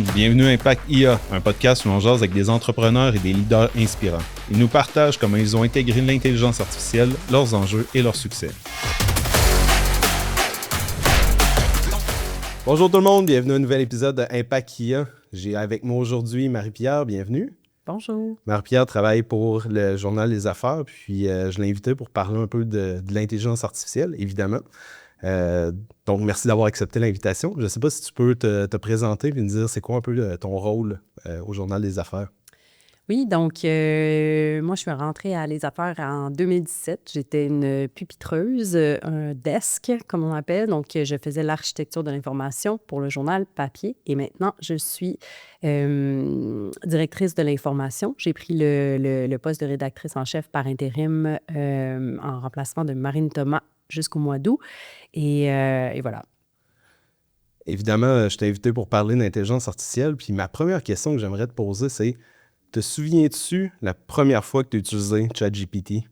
Bienvenue à Impact IA, un podcast où on jase avec des entrepreneurs et des leaders inspirants. Ils nous partagent comment ils ont intégré l'intelligence artificielle, leurs enjeux et leurs succès. Bonjour tout le monde, bienvenue à un nouvel épisode de Impact IA. J'ai avec moi aujourd'hui Marie-Pierre, bienvenue. Bonjour. Marie-Pierre travaille pour le Journal des Affaires, puis je l'ai invitée pour parler un peu de l'intelligence artificielle, évidemment. Donc, merci d'avoir accepté l'invitation. Je ne sais pas si tu peux te présenter et me dire c'est quoi un peu ton rôle au Journal des Affaires. Oui, donc moi, je suis rentrée à Les Affaires en 2017. J'étais une pupitreuse, un desk, comme on appelle. Donc, je faisais l'architecture de l'information pour le journal papier. Et maintenant, je suis directrice de l'information. J'ai pris le poste de rédactrice en chef par intérim en remplacement de Marine Thomas jusqu'au mois d'août. Et voilà. Évidemment, je t'ai invité pour parler d'intelligence artificielle. Puis ma première question que j'aimerais te poser, c'est te souviens-tu la première fois que tu as utilisé ChatGPT?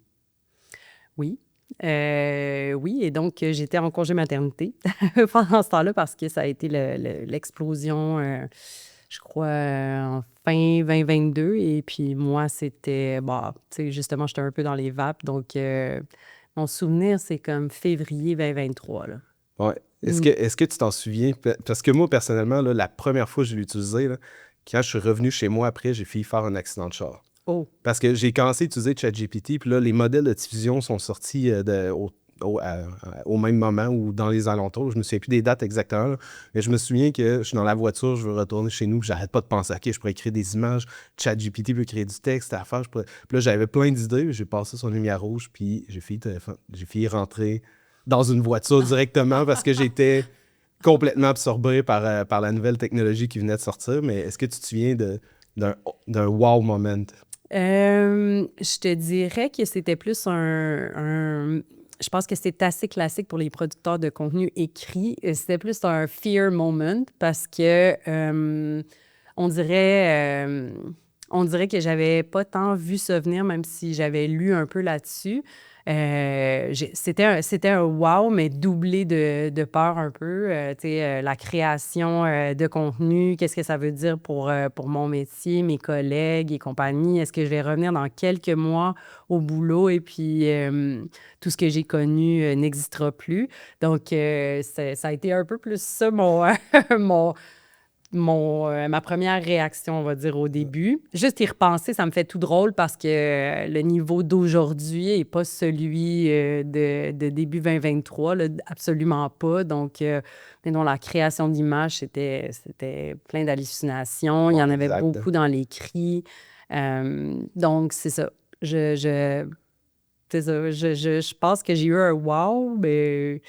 Oui. Oui, et donc j'étais en congé maternité pendant ce temps-là parce que ça a été l'explosion, je crois, en fin 2022. Et puis moi, c'était, tu sais, justement, j'étais un peu dans les vapes. Donc, mon souvenir, c'est comme février 2023, là. Ouais. Est-ce que tu t'en souviens? Parce que moi, personnellement, là, la première fois que je l'ai utilisé, là, quand je suis revenu chez moi après, j'ai failli faire un accident de char. Oh, Parce que j'ai commencé à utiliser ChatGPT, puis là, les modèles de diffusion sont sortis au même moment ou dans les alentours. Je me souviens plus des dates exactement, là. Mais je me souviens que je suis dans la voiture, je veux retourner chez nous, puis j'arrête pas de penser, OK, je pourrais écrire des images, ChatGPT peut créer du texte, à faire. Puis là, j'avais plein d'idées, j'ai passé sur lumière rouge, puis j'ai failli rentrer dans une voiture directement parce que j'étais complètement absorbé par la nouvelle technologie qui venait de sortir. Mais est-ce que tu te souviens d'un wow moment? je te dirais que c'était plus je pense que c'est assez classique pour les producteurs de contenu écrit. C'était plus un fear moment parce que on dirait que j'avais pas tant vu ça venir, même si j'avais lu un peu là-dessus. C'était un wow, mais doublé de peur un peu. Tu sais, la création de contenu, qu'est-ce que ça veut dire pour mon métier, mes collègues et compagnie? Est-ce que je vais revenir dans quelques mois au boulot et puis tout ce que j'ai connu n'existera plus? Donc, ça a été un peu plus ça ma première réaction, on va dire, au début. Juste y repenser, ça me fait tout drôle parce que le niveau d'aujourd'hui n'est pas celui de début 2023, là, absolument pas. Donc, la création d'images, c'était plein d'hallucinations. Il y en avait Exact. beaucoup dans l'écrit. Donc, c'est ça. C'est ça. Je pense que j'ai eu un wow, mais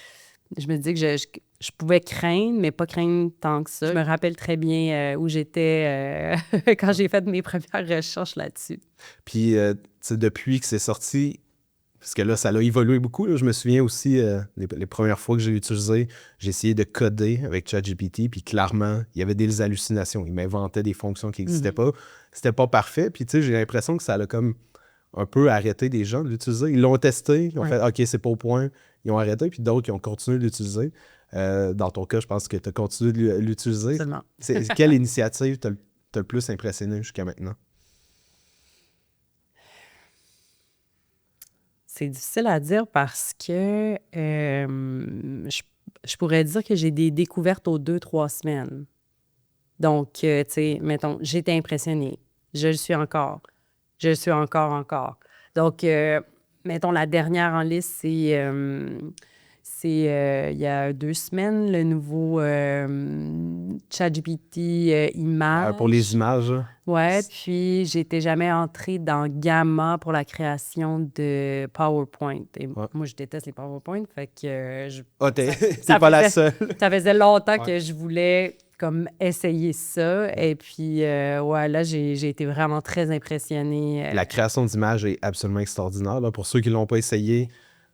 je me dis que je pouvais craindre, mais pas craindre tant que ça. Je me rappelle très bien où j'étais quand j'ai fait mes premières recherches là-dessus. Puis, tu sais, depuis que c'est sorti, parce que là, ça a évolué beaucoup. Là. Je me souviens aussi, les premières fois que j'ai utilisé, j'ai essayé de coder avec ChatGPT, puis clairement, il y avait des hallucinations. Il m'inventait des fonctions qui n'existaient pas. C'était pas parfait. Puis, tu sais, j'ai l'impression que ça a comme un peu arrêté des gens de l'utiliser. Ils l'ont testé, ils ont fait « OK, c'est pas au point », ils ont arrêté, puis d'autres qui ont continué de l'utiliser. Dans ton cas, je pense que tu as continué de l'utiliser. Seulement. Quelle initiative t'a le plus impressionné jusqu'à maintenant? C'est difficile à dire parce que je pourrais dire que j'ai des découvertes aux 2-3 semaines. Donc, tu sais, mettons, j'étais impressionnée. Je le suis encore. Je le suis encore. Donc, mettons, la dernière en liste, c'est il y a 2 semaines, le nouveau ChatGPT Images. Pour les images, là. Ouais, puis j'étais jamais entrée dans Gamma pour la création de PowerPoint. Et moi, je déteste les PowerPoint, fait que t'es pas la seule. ça faisait longtemps que je voulais comme essayer ça. Et puis, là, j'ai été vraiment très impressionnée. La création d'images est absolument extraordinaire. Là. Pour ceux qui ne l'ont pas essayé,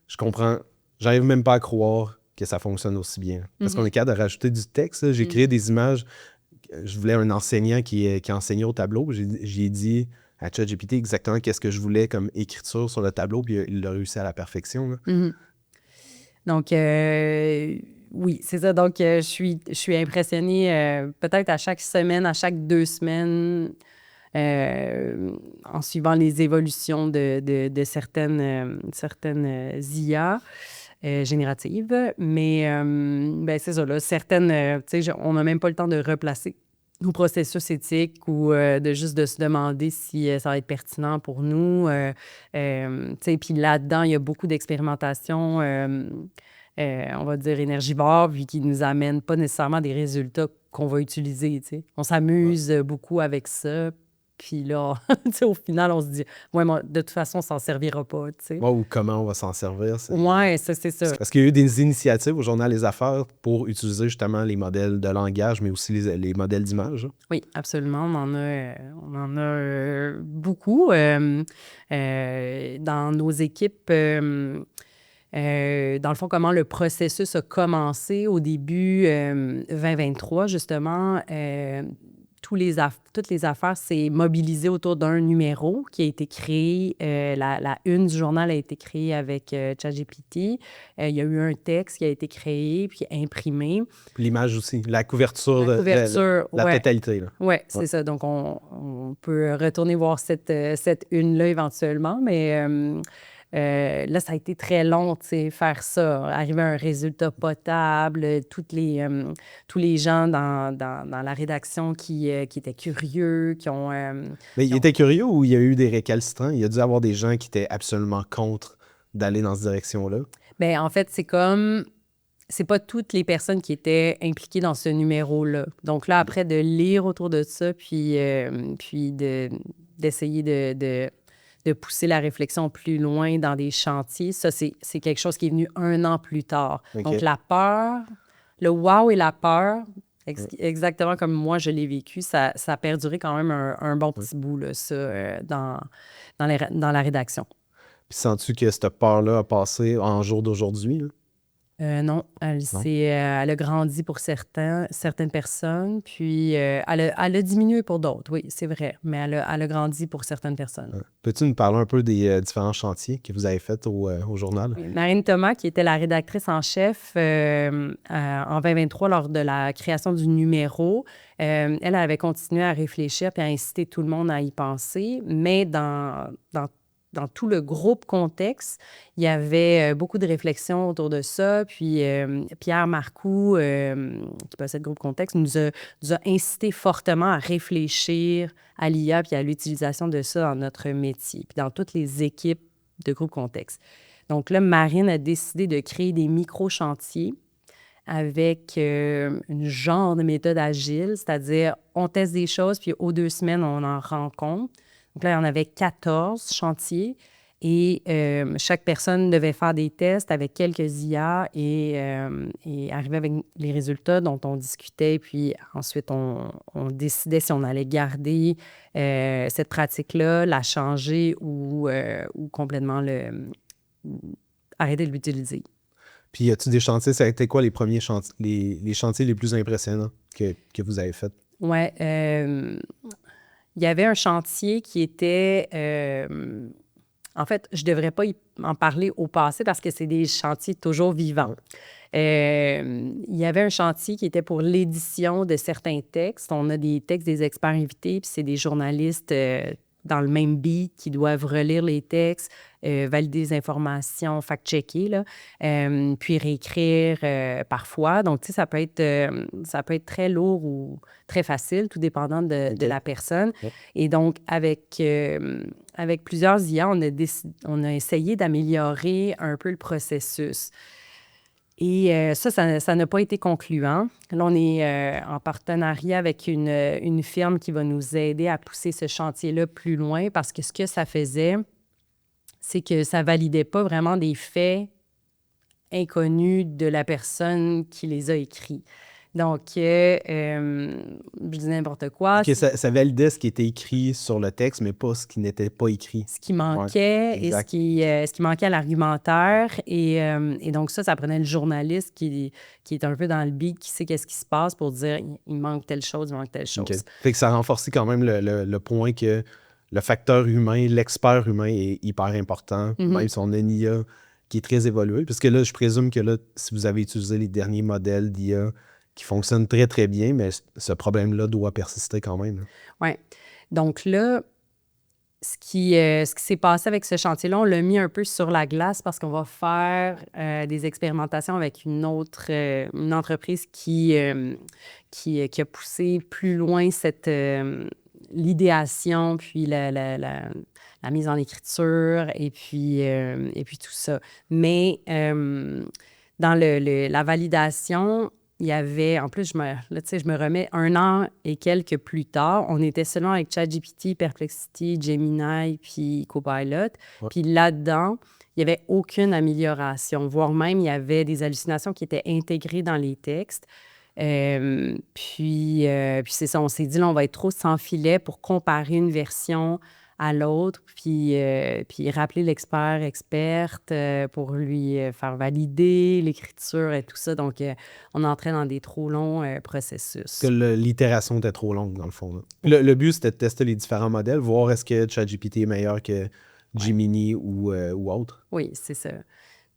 je comprends. J'arrive même pas à croire que ça fonctionne aussi bien. Parce qu'on est capable de rajouter du texte. Là. J'ai créé des images. Je voulais un enseignant qui enseignait au tableau. J'ai dit à ChatGPT exactement qu'est-ce que je voulais comme écriture sur le tableau, puis il l'a réussi à la perfection. Là. Donc, Oui, c'est ça. Donc, je suis impressionnée peut-être à chaque semaine, à chaque 2 semaines, en suivant les évolutions de certaines IA génératives. Mais ben, c'est ça, là, certaines, tu sais, on n'a même pas le temps de replacer nos processus éthiques ou de se demander si ça va être pertinent pour nous. Tu sais, puis là-dedans, il y a beaucoup d'expérimentation, on va dire énergivore, puis qui nous amènent pas nécessairement des résultats qu'on va utiliser, tu sais. On Ouais. s'amuse beaucoup avec ça, puis là, tu sais, au final, on se dit, ouais, moi, de toute façon, on s'en servira pas, tu sais. Ouais, ou comment on va s'en servir. Ouais, ça, c'est ça. Parce qu'il y a eu des initiatives au Journal Les Affaires pour utiliser justement les modèles de langage, mais aussi les modèles d'image. Oui, absolument. On en a beaucoup dans nos équipes. Dans le fond, comment le processus a commencé au début 2023, justement. Toutes les affaires s'est mobilisées autour d'un numéro qui a été créé. La une du journal a été créée avec ChatGPT. Il y a eu un texte qui a été créé puis imprimé. Puis l'image aussi, la couverture, La couverture, la ouais. totalité. Là. Oui, Ouais. c'est ça. Donc, on peut retourner voir cette une-là éventuellement, mais là, ça a été très long, tu sais, faire ça, arriver à un résultat potable, tous les gens dans la rédaction qui étaient curieux, qui ont... Mais il était curieux ou il y a eu des récalcitrants? Il y a dû avoir des gens qui étaient absolument contre d'aller dans cette direction-là. Bien, en fait, c'est pas toutes les personnes qui étaient impliquées dans ce numéro-là. Donc là, après, de lire autour de ça, puis d'essayer de pousser la réflexion plus loin dans des chantiers, ça, c'est quelque chose qui est venu 1 an plus tard. OK. Donc la peur, le wow et la peur, exactement comme moi je l'ai vécu, ça a perduré quand même un bon petit bout, là, ça, dans la rédaction. Puis sens-tu que cette peur-là a passé en jour d'aujourd'hui? Là? Non, elle a grandi pour certaines personnes, puis elle a diminué pour d'autres, oui, c'est vrai, mais elle a grandi pour certaines personnes. Ouais. Peux-tu nous parler un peu des différents chantiers que vous avez faits au journal? Oui, Marine Thomas, qui était la rédactrice en chef en 2023 lors de la création du numéro, elle avait continué à réfléchir puis à inciter tout le monde à y penser, mais dans tout le groupe contexte, il y avait beaucoup de réflexions autour de ça. Puis Pierre Marcoux, qui possède groupe contexte, nous a incité fortement à réfléchir à l'IA puis à l'utilisation de ça dans notre métier, puis dans toutes les équipes de groupe contexte. Donc là, Marine a décidé de créer des micro-chantiers avec une genre de méthode agile, c'est-à-dire on teste des choses, puis aux 2 semaines, on en rend compte. Donc là, il y en avait 14 chantiers et chaque personne devait faire des tests avec quelques IA et arriver avec les résultats dont on discutait. Puis ensuite, on décidait si on allait garder cette pratique-là, la changer ou complètement arrêter de l'utiliser. Puis y a-tu des chantiers? Ça a été quoi les premiers chantiers, les chantiers les plus impressionnants que vous avez faits? Oui. Il y avait un chantier qui était... en fait, je ne devrais pas en parler au passé parce que c'est des chantiers toujours vivants. Il y avait un chantier qui était pour l'édition de certains textes. On a des textes des experts invités, puis c'est des journalistes dans le même beat qui doivent relire les textes, valider les informations, fact-checker, là, puis réécrire parfois. Donc, tu sais, ça peut être très lourd ou très facile, tout dépendant de la personne. Okay. Et donc, avec plusieurs IA, on a essayé d'améliorer un peu le processus. Et ça n'a pas été concluant. Là, on est en partenariat avec une firme qui va nous aider à pousser ce chantier-là plus loin parce que ce que ça faisait, c'est que ça ne validait pas vraiment des faits inconnus de la personne qui les a écrits. Donc, je dis n'importe quoi. Okay, ça validait ce qui était écrit sur le texte, mais pas ce qui n'était pas écrit. Ce qui manquait et ce qui manquait à l'argumentaire. Et donc, ça prenait le journaliste qui est un peu dans le beat, qui sait qu'est-ce qui se passe pour dire il manque telle chose, il manque telle chose. Okay. Fait que ça renforçait quand même le point que le facteur humain, l'expert humain est hyper important. Mm-hmm. Même si on a une IA qui est très évolué. Parce que là, je présume que là, si vous avez utilisé les derniers modèles d'IA qui fonctionnent très, très bien, mais ce problème-là doit persister quand même. Oui. Donc là, ce qui s'est passé avec ce chantier-là, on l'a mis un peu sur la glace parce qu'on va faire des expérimentations avec une entreprise qui a poussé plus loin l'idéation, puis la mise en écriture et puis tout ça. Mais dans la validation, il y avait, en plus, je me remets 1 an et quelques plus tard, on était seulement avec ChatGPT, Perplexity, Gemini, puis Copilot. Ouais. Puis là-dedans, il n'y avait aucune amélioration, voire même il y avait des hallucinations qui étaient intégrées dans les textes. Puis c'est ça, on s'est dit, là, on va être trop sans filet pour comparer une version à l'autre, puis rappeler experte pour lui faire valider l'écriture et tout ça. Donc, on entrait dans des trop longs processus. Que l'itération était trop longue, dans le fond. Le but, c'était de tester les différents modèles, voir est-ce que ChatGPT est meilleur que Gemini ou autre. Oui, c'est ça.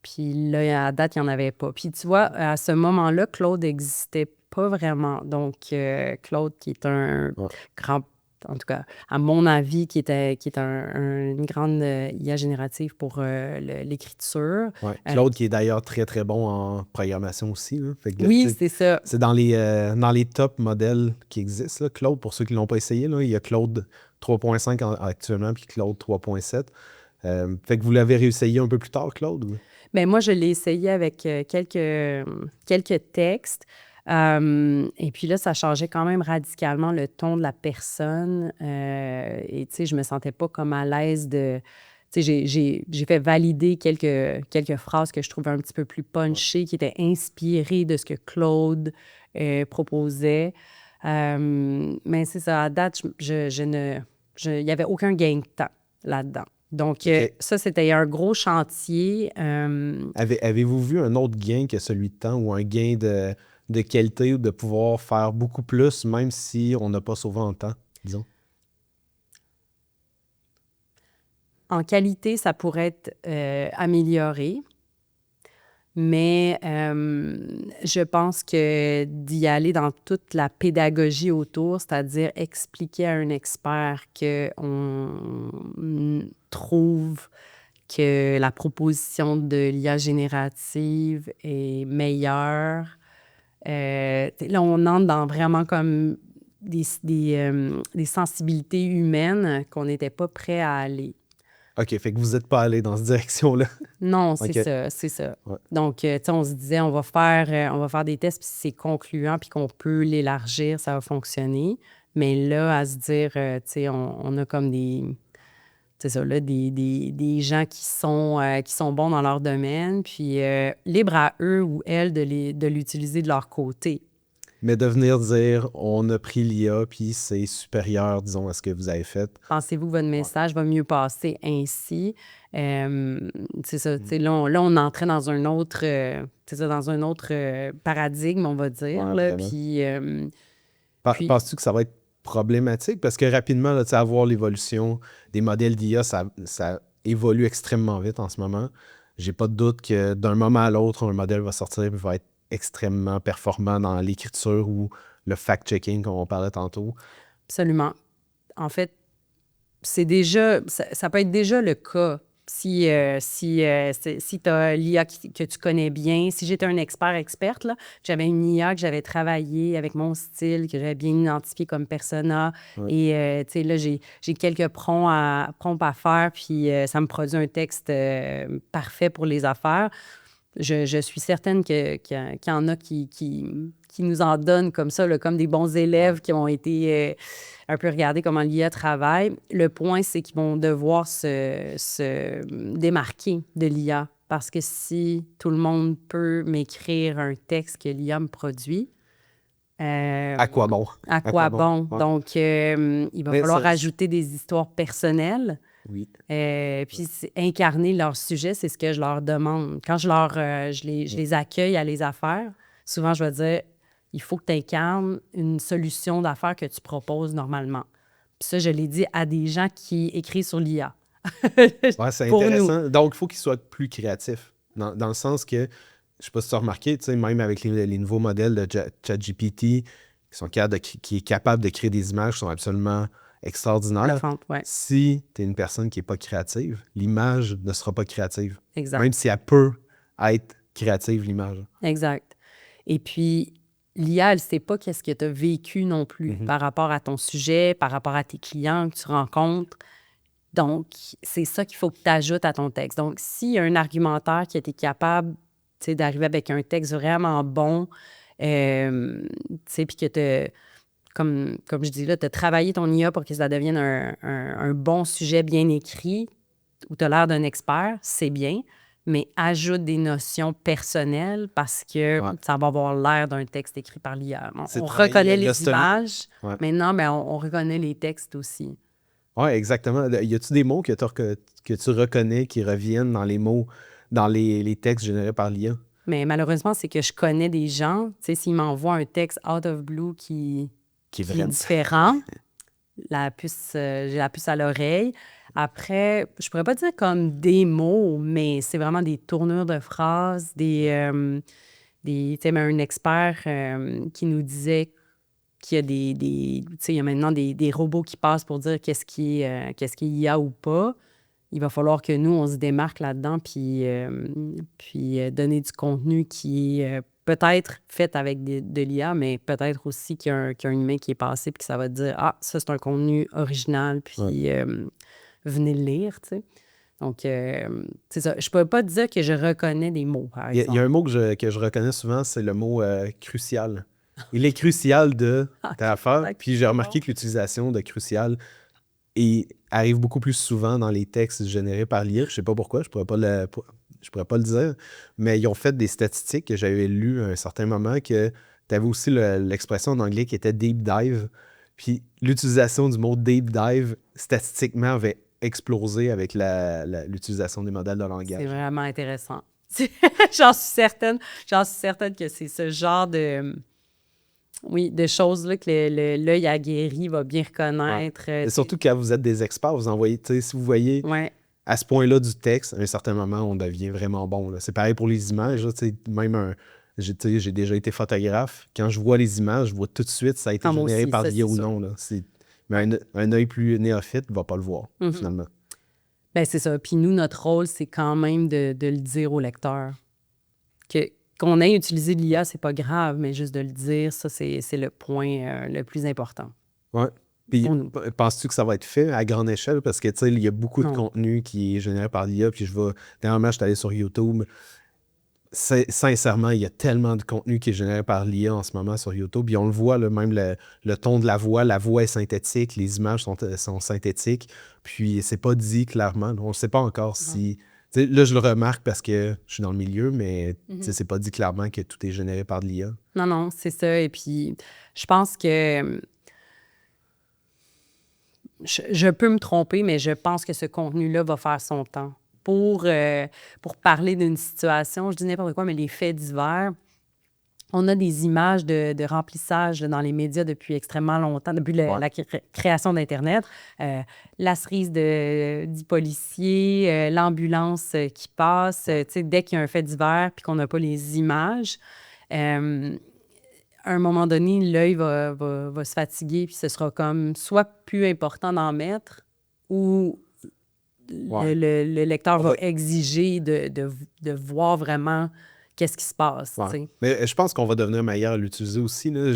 Puis là, à date, il n'y en avait pas. Puis tu vois, à ce moment-là, Claude n'existait pas vraiment. Donc, Claude, qui est un grand, en tout cas, à mon avis, qui est une grande IA générative pour l'écriture. Ouais. Claude, qui est d'ailleurs très, très bon en programmation aussi. Là. Fait que, oui, c'est ça. C'est dans les top modèles qui existent. Là. Claude, pour ceux qui ne l'ont pas essayé, là, il y a Claude 3.5 actuellement, puis Claude 3.7. Fait que vous l'avez réessayé un peu plus tard, Claude? Ou? Bien, moi, je l'ai essayé avec quelques textes. Et puis là, ça changeait quand même radicalement le ton de la personne. Et tu sais, je me sentais pas comme à l'aise de... Tu sais, j'ai fait valider quelques phrases que je trouvais un petit peu plus punchées, qui étaient inspirées de ce que Claude proposait. Mais c'est ça, à date, il n'y avait aucun gain de temps là-dedans. Donc, ça, c'était un gros chantier. Avez-vous vu un autre gain que celui de temps ou un gain de qualité ou de pouvoir faire beaucoup plus, même si on n'a pas sauvé en temps, disons? En qualité, ça pourrait être amélioré. Mais je pense que d'y aller dans toute la pédagogie autour, c'est-à-dire expliquer à un expert qu'on trouve que la proposition de l'IA générative est meilleure. Là, on entre dans vraiment comme des sensibilités humaines qu'on n'était pas prêt à aller. OK, fait que vous n'êtes pas allé dans cette direction-là. Non, c'est ça. Ouais. Donc, tu sais, on se disait, on va faire des tests, puis si c'est concluant, puis qu'on peut l'élargir, ça va fonctionner. Mais là, à se dire, tu sais, on a comme des gens qui sont bons dans leur domaine, puis libre à eux ou elles de l'utiliser de leur côté. Mais de venir dire, on a pris l'IA, puis c'est supérieur, disons, à ce que vous avez fait. Pensez-vous que votre message va mieux passer ainsi? C'est ça. Là, on entrait dans un autre, paradigme, on va dire. Ouais, là, puis, penses-tu que ça va être problématique? Parce que rapidement, là, avoir l'évolution des modèles d'IA, ça évolue extrêmement vite en ce moment. J'ai pas de doute que d'un moment à l'autre, un modèle va sortir et va être extrêmement performant dans l'écriture ou le fact-checking, comme on parlait tantôt. Absolument. En fait, ça peut être déjà le cas. Si tu as l'IA que tu connais bien, si j'étais un experte, là, j'avais une IA que j'avais travaillé avec mon style, que j'avais bien identifié comme persona, et tu sais, là, j'ai quelques prompts à faire, puis ça me produit un texte parfait pour les affaires. Je suis certaine qu'il y en a qui nous en donnent comme ça, là, comme des bons élèves qui ont été un peu regarder comment l'IA travaille. Le point, c'est qu'ils vont devoir se démarquer de l'IA. Parce que si tout le monde peut m'écrire un texte que l'IA me produit... à quoi bon? À quoi bon? Ouais. Donc, il va falloir ajouter des histoires personnelles. Oui. Puis incarner leur sujet, c'est ce que je leur demande. Quand je les accueille à les affaires, souvent, je vais dire, il faut que tu incarnes une solution d'affaires que tu proposes normalement. Puis ça, je l'ai dit à des gens qui écrivent sur l'IA. Ouais, c'est intéressant. Donc, il faut qu'ils soient plus créatifs. Dans le sens que, je sais pas si tu as remarqué, tu sais, même avec les nouveaux modèles de ChatGPT qui est capable de créer des images qui sont absolument extraordinaires. Bluffante, ouais. Si tu es une personne qui n'est pas créative, l'image ne sera pas créative. Exact. Même si elle peut être créative, l'image. Exact. Et puis, l'IA, elle ne sait pas qu'est-ce que tu as vécu non plus par rapport à ton sujet, par rapport à tes clients que tu rencontres. Donc, c'est ça qu'il faut que tu ajoutes à ton texte. Donc, s'il y a un argumentaire qui a été capable d'arriver avec un texte vraiment bon, puis que tu comme je dis là, tu as travaillé ton IA pour que ça devienne un bon sujet bien écrit, où tu as l'air d'un expert, c'est bien, mais ajoute des notions personnelles parce que ça va avoir l'air d'un texte écrit par l'IA. On reconnaît les images, maintenant, mais on reconnaît les textes aussi. Oui, exactement. Y a-tu des mots que tu reconnais qui reviennent dans les mots, dans les textes générés par l'IA? Mais malheureusement, c'est que je connais des gens, tu sais, s'ils m'envoient un texte out of blue qui est différent, j'ai la puce à l'oreille. Après, je pourrais pas dire comme des mots, mais c'est vraiment des tournures de phrases, tu sais, un expert qui nous disait qu'il y a tu sais, il y a maintenant des robots qui passent pour dire qu'est-ce qu'il y a ou pas. Il va falloir que nous, on se démarque là-dedans puis donner du contenu qui est peut-être fait avec de l'IA, mais peut-être aussi qu'il y a un humain qui est passé puis que ça va dire « Ah, ça, c'est un contenu original, puis venez le lire. » tu sais. Donc, c'est ça. Je peux pas te dire que je reconnais des mots, par exemple. Il y a un mot que je reconnais souvent, c'est le mot crucial. Il est crucial de ta affaire. Puis j'ai remarqué que l'utilisation de crucial arrive beaucoup plus souvent dans les textes générés par l'IA. Je sais pas pourquoi, je pourrais pas le dire, mais ils ont fait des statistiques que j'avais lues à un certain moment que tu avais aussi l'expression en anglais qui était deep dive. Puis l'utilisation du mot deep dive, statistiquement, avait explosé avec l'utilisation des modèles de langage. C'est vraiment intéressant. J'en suis certaine que c'est ce genre de choses-là que l'œil aguerri va bien reconnaître. Et surtout quand vous êtes des experts, vous envoyez, si vous voyez à ce point-là du texte, à un certain moment, on devient vraiment bon. Là. C'est pareil pour les images. Là, même j'ai déjà été photographe. Quand je vois les images, je vois tout de suite si ça a été généré par l'IA ou non. Là. Mais un œil plus néophyte ne va pas le voir, finalement. Bien, c'est ça. Puis nous, notre rôle, c'est quand même de le dire au lecteur. Qu'on ait utilisé de l'IA, c'est pas grave, mais juste de le dire, ça, c'est le point le plus important. Oui. Puis, penses-tu que ça va être fait à grande échelle? Parce que, tu sais, il y a beaucoup de contenu qui est généré par l'IA. Puis, dernièrement, je suis allé sur YouTube. Sincèrement, il y a tellement de contenu qui est généré par l'IA en ce moment sur YouTube. Puis, on le voit, là, même le ton de la voix est synthétique, les images sont synthétiques. Puis, c'est pas dit clairement. On ne sait pas encore si... T'sais, là, je le remarque parce que je suis dans le milieu, mais c'est pas dit clairement que tout est généré par de l'IA. Non, c'est ça. Et puis, je pense que... Je peux me tromper, mais je pense que ce contenu-là va faire son temps. Pour parler d'une situation, je dis n'importe quoi, mais les faits divers, on a des images de remplissage dans les médias depuis extrêmement longtemps, depuis la création d'Internet. La cerise du policier, l'ambulance qui passe, dès qu'il y a un fait divers puis qu'on n'a pas les images, à un moment donné, l'œil va se fatiguer puis ce sera comme soit plus important d'en mettre ou le lecteur va exiger de voir vraiment qu'est-ce qui se passe. Mais je pense qu'on va devenir meilleur à l'utiliser aussi. Là.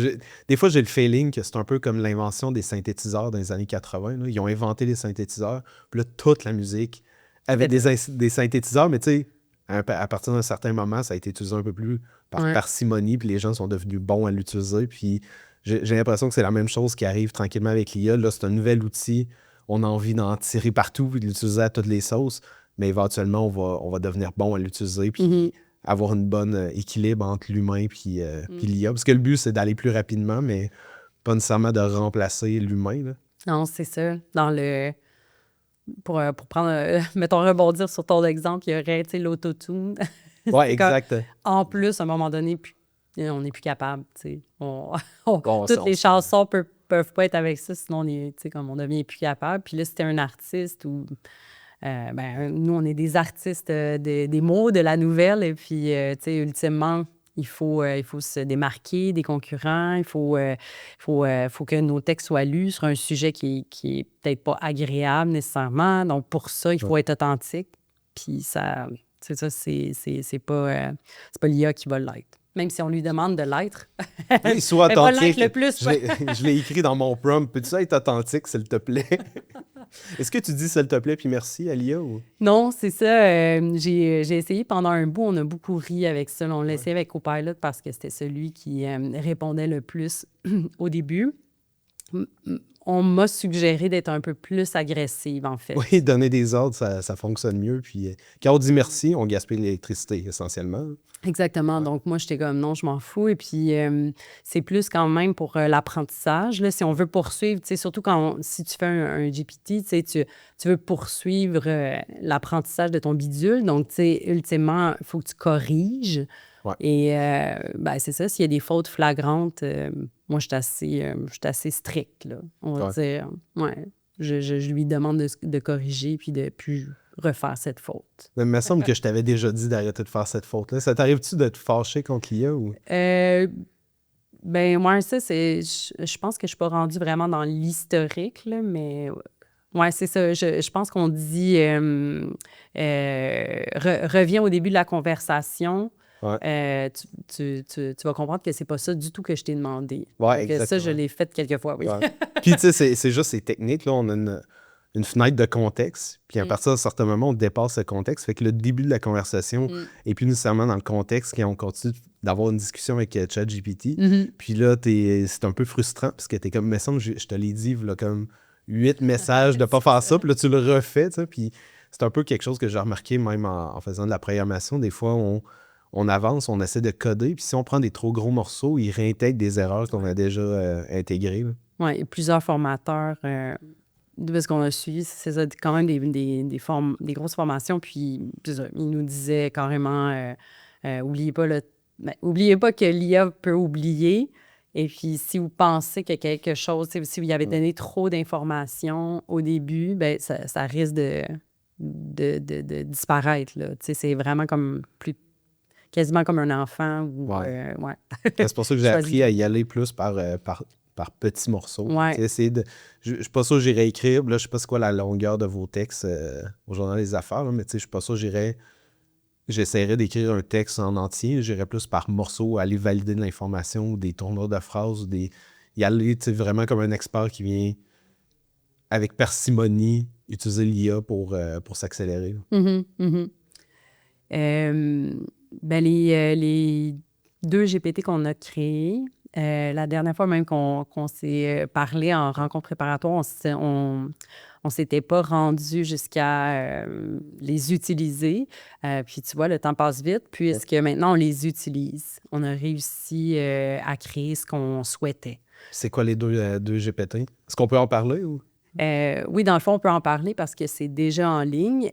Des fois, j'ai le feeling que c'est un peu comme l'invention des synthétiseurs dans les années 80. Là. Ils ont inventé les synthétiseurs. Puis là, toute la musique avait des synthétiseurs, mais tu sais, à partir d'un certain moment, ça a été utilisé un peu plus par parcimonie, puis les gens sont devenus bons à l'utiliser. Puis j'ai l'impression que c'est la même chose qui arrive tranquillement avec l'IA. Là, c'est un nouvel outil. On a envie d'en tirer partout et de l'utiliser à toutes les sauces. Mais éventuellement, on va devenir bon à l'utiliser. Puis avoir une bonne équilibre entre l'humain puis l'IA. Parce que le but, c'est d'aller plus rapidement, mais pas nécessairement de remplacer l'humain. Là. Non, c'est ça. Pour prendre, mettons, rebondir sur ton exemple, il y aurait, l'autotune. Oui, exact. En plus, à un moment donné, on n'est plus capable, toutes les chansons peuvent pas être avec ça, sinon on devient plus capable. Puis là, si t'es un artiste ou nous, on est des artistes des mots, de la nouvelle. Et puis, tu sais, ultimement, il faut se démarquer des concurrents. Faut que nos textes soient lus sur un sujet qui est peut-être pas agréable nécessairement. Donc, pour ça, il faut être authentique. Puis ça, c'est ça, c'est pas l'IA qui va l'être. Même si on lui demande de l'être. Oui, sois Elle va authentique. l'être le plus. Je l'ai écrit dans mon prompt. Peux-tu être authentique, s'il te plaît? Est-ce que tu dis s'il te plaît puis merci à l'IA ou? Non, c'est ça. J'ai essayé pendant un bout. On a beaucoup ri avec ça. On l'a essayé avec Copilot parce que c'était celui qui répondait le plus au début. On m'a suggéré d'être un peu plus agressive, en fait. Oui, donner des ordres, ça fonctionne mieux. Puis quand on dit merci, on gaspille l'électricité essentiellement. Exactement. Ouais. Donc, moi, j'étais comme non, je m'en fous. Et puis, c'est plus quand même pour l'apprentissage. Là, si on veut poursuivre, tu sais, surtout si tu fais un GPT, tu sais, tu veux poursuivre l'apprentissage de ton bidule. Donc, tu sais, ultimement, il faut que tu corriges. Ouais. Et c'est ça, s'il y a des fautes flagrantes, moi, je suis assez stricte, là, on va dire. Ouais. Je lui demande de corriger puis de plus refaire cette faute. Mais il me semble que je t'avais déjà dit d'arrêter de faire cette faute-là. Ça t'arrive-tu de te fâcher contre l'IA ou? Moi, ça, je pense que je suis pas rendue vraiment dans l'historique, là, mais ouais, c'est ça. Je pense qu'on dit reviens au début de la conversation. Ouais. Tu vas comprendre que c'est pas ça du tout que je t'ai demandé. Ouais, Donc, exactement. ça, je l'ai fait quelques fois, oui. Ouais. Puis, tu sais, c'est juste ces techniques. Là, on a une fenêtre de contexte. Puis, à partir d'un certain moment, on dépasse ce contexte. Fait que le début de la conversation n'est plus nécessairement dans le contexte quand on continue d'avoir une discussion avec ChatGPT. Puis là, c'est un peu frustrant parce que t'es comme, mais semble, je te l'ai dit, là, comme 8 messages de pas faire ça. Puis là, tu le refais, tu sais. Puis c'est un peu quelque chose que j'ai remarqué même en faisant de la programmation. Des fois, on avance, on essaie de coder, puis si on prend des trop gros morceaux, il réintègre des erreurs qu'on a déjà intégrées. Oui, plusieurs formateurs, de ce qu'on a suivi, c'est ça, quand même des grosses formations, puis ça, ils nous disaient carrément, oubliez pas que l'IA peut oublier, et puis si vous pensez que quelque chose, si vous y avez donné trop d'informations au début, ben ça risque de disparaître, là. Tu sais, c'est vraiment quasiment comme un enfant. Ouais. C'est pour ça que j'ai appris à y aller plus par petits morceaux. Ouais. Je suis pas sûr que j'irais écrire. Là, je sais pas c'est quoi la longueur de vos textes au Journal des Affaires, là, mais je suis pas sûr que j'essaierais d'écrire un texte en entier. J'irais plus par morceaux, aller valider de l'information ou des tournures de phrases, ou y aller vraiment comme un expert qui vient avec parcimonie utiliser l'IA pour s'accélérer. Les 2 GPT qu'on a créés, la dernière fois même qu'on s'est parlé en rencontre préparatoire, on s'était pas rendu jusqu'à les utiliser. Puis tu vois, le temps passe vite puisque maintenant on les utilise. On a réussi à créer ce qu'on souhaitait. C'est quoi les deux GPT? Est-ce qu'on peut en parler ou? Oui, dans le fond, on peut en parler parce que c'est déjà en ligne.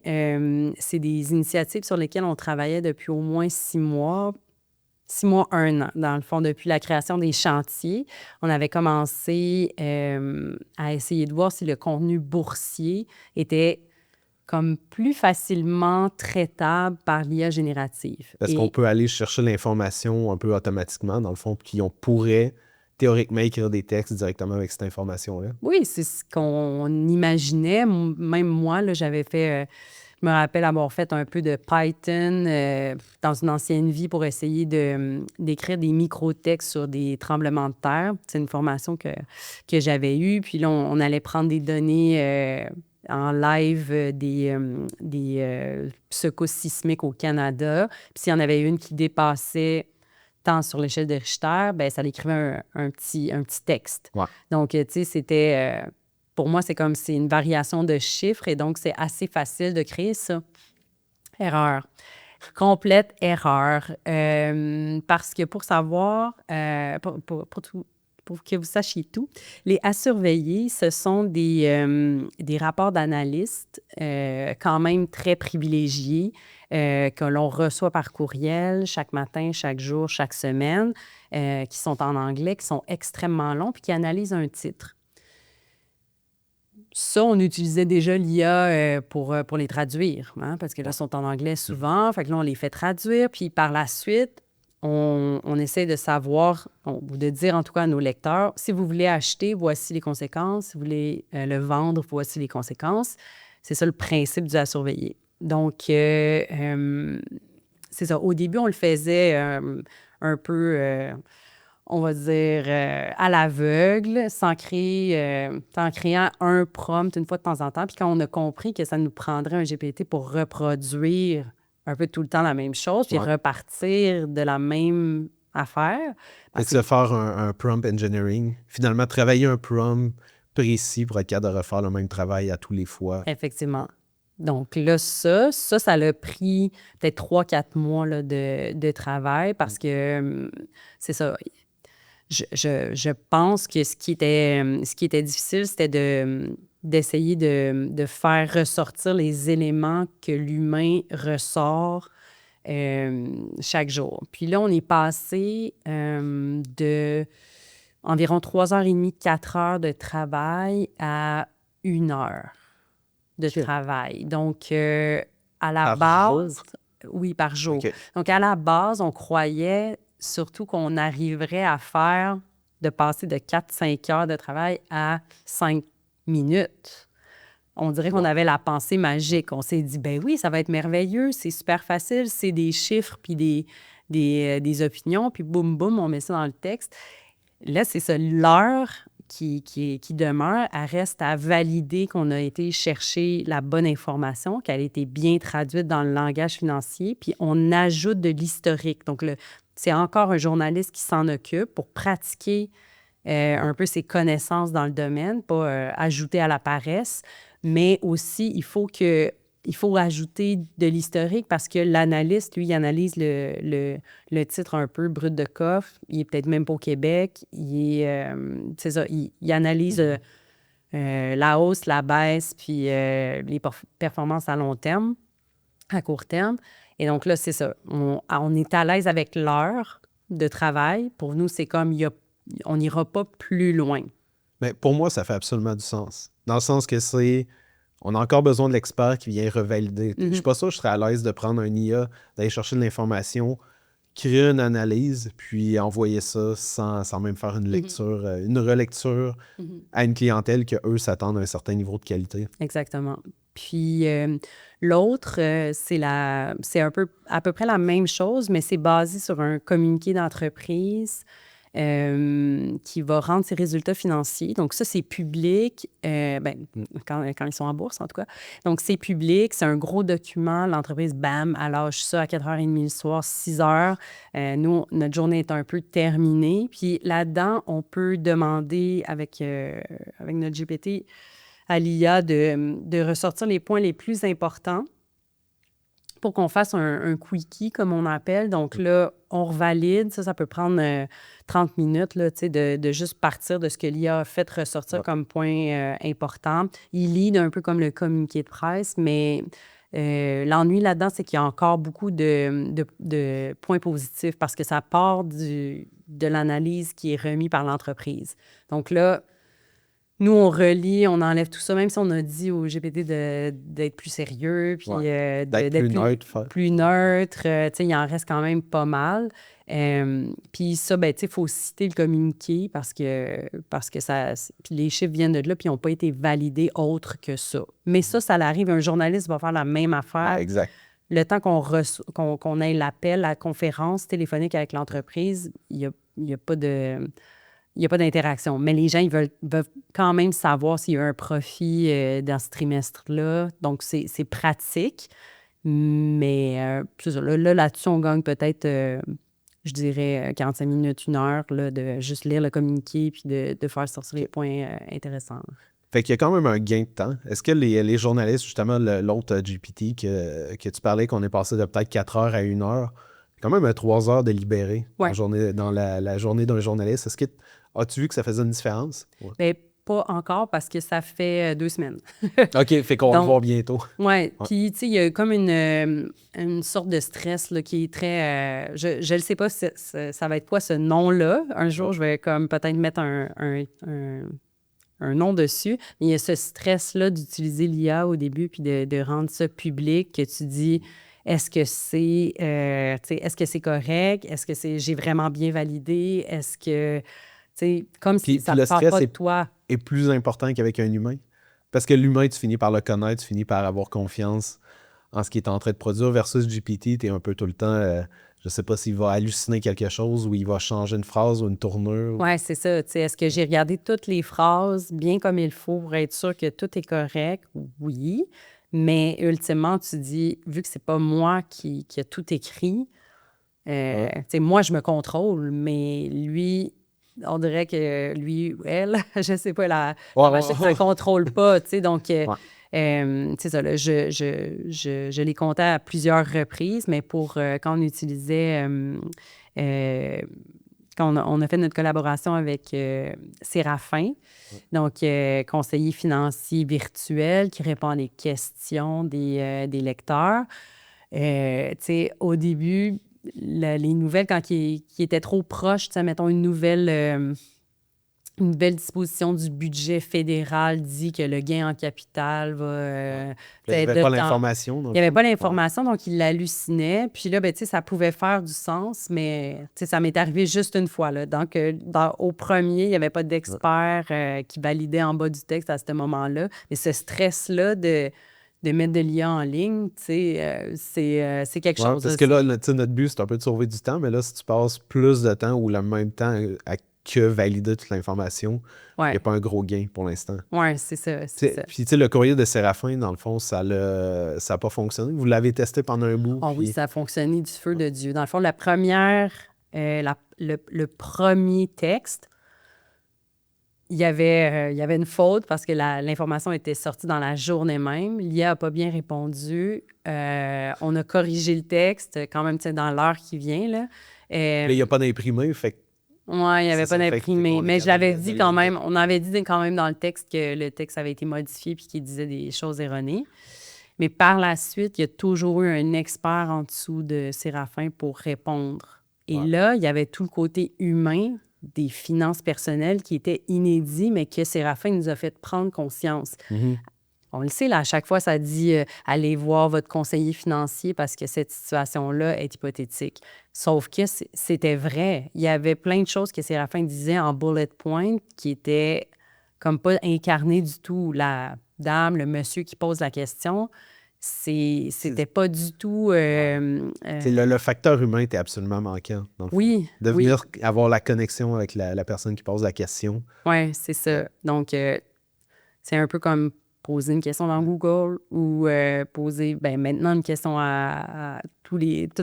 C'est des initiatives sur lesquelles on travaillait depuis au moins 6 mois, 1 an, dans le fond, depuis la création des chantiers. On avait commencé à essayer de voir si le contenu boursier était comme plus facilement traitable par l'IA générative. Parce qu'on peut aller chercher l'information un peu automatiquement, dans le fond, puis on pourrait théoriquement écrire des textes directement avec cette information-là. Oui, c'est ce qu'on imaginait. Même moi, là, j'avais fait... je me rappelle avoir fait un peu de Python dans une ancienne vie pour essayer d'écrire des micro-textes sur des tremblements de terre. C'est une formation que j'avais eue. Puis là, on allait prendre des données en live des secousses sismiques au Canada. Puis s'il y en avait une qui dépassait tant sur l'échelle de Richter, bien, ça l'écrivait un petit texte. Ouais. Donc, tu sais, c'était... pour moi, c'est une variation de chiffres et donc c'est assez facile de créer ça. Erreur. Complète erreur. Parce que pour savoir, pour que vous sachiez tout, les à surveiller, ce sont des rapports d'analystes quand même très privilégiés que l'on reçoit par courriel chaque matin, chaque jour, chaque semaine, qui sont en anglais, qui sont extrêmement longs puis qui analysent un titre. ça, on utilisait déjà l'IA pour les traduire, hein, parce que là, ils sont en anglais souvent. Fait que là, on les fait traduire. Puis par la suite, on essaie de savoir, ou de dire en tout cas à nos lecteurs, si vous voulez acheter, voici les conséquences. Si vous voulez le vendre, voici les conséquences. C'est ça le principe du à surveiller. Donc, c'est ça. Au début, on le faisait un peu, on va dire, à l'aveugle, en créant un prompt une fois de temps en temps. Puis quand on a compris que ça nous prendrait un GPT pour reproduire un peu tout le temps la même chose, puis repartir de la même affaire. Fait que de faire un prompt engineering, finalement, travailler un prompt précis pour être capable de refaire le même travail à tous les fois. Effectivement. Donc là, ça l'a pris peut-être 3-4 mois là, de travail parce que c'est ça. Je pense que ce qui était difficile, c'était d'essayer de faire ressortir les éléments que l'humain ressort chaque jour. Puis là, on est passé de environ 3h30, 4 heures de travail à 1 heure de travail. Donc, à la base... Oui, par jour. Okay. Donc, à la base, on croyait surtout qu'on arriverait à de passer de 4-5 heures de travail à 5 minutes. On dirait qu'on avait la pensée magique. On s'est dit, ben oui, ça va être merveilleux, c'est super facile, c'est des chiffres puis des opinions, puis boum, boum, on met ça dans le texte. Là, c'est ça, l'heure qui demeure, elle reste à valider qu'on a été chercher la bonne information, qu'elle a été bien traduite dans le langage financier, puis on ajoute de l'historique. Donc, c'est encore un journaliste qui s'en occupe pour pratiquer un peu ses connaissances dans le domaine, pas ajouter à la paresse, mais aussi, il faut ajouter de l'historique parce que l'analyste, lui, il analyse le titre un peu brut de coffre. Il est peut-être même pas au Québec. C'est ça, il analyse la hausse, la baisse, puis les performances à long terme, à court terme. Et donc là, c'est ça. On est à l'aise avec l'heure de travail. Pour nous, c'est comme on n'ira pas plus loin. Mais pour moi, ça fait absolument du sens. Dans le sens que on a encore besoin de l'expert qui vient revalider. Je suis pas sûr que je serais à l'aise de prendre un IA, d'aller chercher de l'information, créer une analyse, puis envoyer ça sans même faire une lecture, une relecture à une clientèle qu'eux s'attendent à un certain niveau de qualité. Exactement. Puis l'autre, c'est à peu près la même chose, mais c'est basé sur un communiqué d'entreprise qui va rendre ses résultats financiers. Donc, ça, c'est public, quand ils sont en bourse, en tout cas. Donc, c'est public, c'est un gros document. L'entreprise, bam, elle lâche ça à 4h30 le soir, 6h. Nous, notre journée est un peu terminée. Puis là-dedans, on peut demander avec notre GPT à l'IA de ressortir les points les plus importants pour qu'on fasse un quickie, comme on appelle. Donc là, on revalide. Ça peut prendre 30 minutes là, de juste partir de ce que l'IA a fait ressortir comme point important. Il lit un peu comme le communiqué de presse, mais l'ennui là-dedans, c'est qu'il y a encore beaucoup de points positifs parce que ça part de l'analyse qui est remise par l'entreprise. Donc là, nous, on relie, on enlève tout ça, même si on a dit au GPT d'être plus sérieux, puis d'être plus neutre. Il en reste quand même pas mal. Puis ça, il faut citer le communiqué parce que ça, puis les chiffres viennent de là, puis ils n'ont pas été validés autre que ça. Mais ça arrive. Un journaliste va faire la même affaire. Exact. Le temps qu'on ait l'appel, la conférence téléphonique avec l'entreprise, il n'y a pas de... Il n'y a pas d'interaction. Mais les gens, ils veulent quand même savoir s'il y a un profit dans ce trimestre-là. Donc, c'est pratique. Mais c'est ça, là-dessus, on gagne peut-être, je dirais, 45 minutes, 1 heure, là, de juste lire le communiqué puis de faire sortir les points intéressants. Fait qu'il y a quand même un gain de temps. Est-ce que les journalistes, justement, l'autre GPT que tu parlais, qu'on est passé de peut-être 4 heures à 1 heure, quand même 3 heures de libéré dans la journée d'un journaliste. As-tu vu que ça faisait une différence? Ouais. Bien, pas encore parce que ça fait 2 semaines. OK, fait qu'on va le voir bientôt. Oui, puis tu sais, il y a comme une sorte de stress là, qui est très... je ne sais pas si ça va être quoi ce nom-là. Un jour, je vais comme peut-être mettre un un nom dessus. Mais il y a ce stress-là d'utiliser l'IA au début puis de rendre ça public, que tu dis, est-ce que c'est correct? Est-ce que j'ai vraiment bien validé? Est-ce que, comme si Puis ça le ne part stress pas de toi. est plus important qu'avec un humain. Parce que l'humain, tu finis par le connaître, tu finis par avoir confiance en ce qu'il est en train de produire, versus GPT, tu es un peu tout le temps, je sais pas s'il va halluciner quelque chose ou il va changer une phrase ou une tournure. Oui, c'est ça. Est-ce que j'ai regardé toutes les phrases bien comme il faut pour être sûr que tout est correct? Oui. Mais ultimement, tu dis, vu que c'est pas moi qui a tout écrit, Ouais. moi, je me contrôle, mais lui, on dirait que lui ou elle, je sais pas, la machine ne se contrôle pas, donc Ouais. c'est ça, là, je l'ai compté à plusieurs reprises, mais pour quand on utilisait, quand on a fait notre collaboration avec Séraphin, donc conseiller financier virtuel qui répond à les questions des lecteurs. Au début, les nouvelles, quand qui étaient trop proches, mettons une nouvelle disposition du budget fédéral dit que le gain en capital va Il n'y être avait de pas temps. l'information. Il n'y avait pas l'information, donc il l'hallucinait. Puis là, ça pouvait faire du sens, mais ça m'est arrivé juste une fois. Là. Donc, au premier, il n'y avait pas d'expert qui validait en bas du texte à ce moment-là. Mais ce stress-là de mettre de l'IA en ligne, c'est quelque chose. Parce que là, notre but, c'est un peu de sauver du temps, mais là, si tu passes plus de temps ou le même temps à que valider toute l'information, il n'y a pas un gros gain pour l'instant. Oui, c'est ça. Puis, le courrier de Séraphin, dans le fond, ça n'a pas fonctionné. Vous l'avez testé pendant un bout. Oui, ça a fonctionné du feu de Dieu. Dans le fond, le premier texte, il y avait une faute parce que l'information était sortie dans la journée même. L'IA n'a pas bien répondu. On a corrigé le texte quand même dans l'heure qui vient. Là. Il n'y a pas d'imprimé, fait oui, il n'y avait pas d'imprimé. Mais je l'avais dit quand même, on avait dit quand même dans le texte que le texte avait été modifié puis qu'il disait des choses erronées. Mais par la suite, il y a toujours eu un expert en dessous de Séraphin pour répondre. Et là, il y avait tout le côté humain des finances personnelles qui était inédit, mais que Séraphin nous a fait prendre conscience. On le sait, là, à chaque fois, ça dit allez voir votre conseiller financier parce que cette situation-là est hypothétique. Sauf que c'était vrai. Il y avait plein de choses que Séraphin disait en bullet point qui étaient comme pas incarnées du tout. La dame, le monsieur qui pose la question, c'était pas du tout... le facteur humain était absolument manquant, dans le fond. Oui. De venir avoir la connexion avec la personne qui pose la question. Oui, c'est ça. Donc, c'est un peu comme poser une question dans Google ou poser maintenant une question à toutes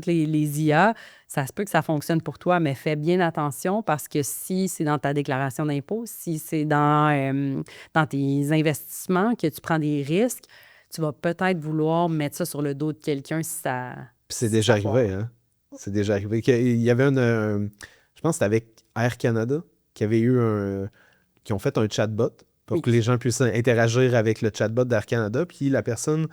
les IA. Ça se peut que ça fonctionne pour toi, mais fais bien attention parce que si c'est dans ta déclaration d'impôt, si c'est dans tes investissements que tu prends des risques, tu vas peut-être vouloir mettre ça sur le dos de quelqu'un si ça... Puis c'est déjà arrivé, hein? C'est déjà arrivé. Il y avait je pense que c'était avec Air Canada qui ont fait un chatbot pour que les gens puissent interagir avec le chatbot d'Air Canada. Puis la personne,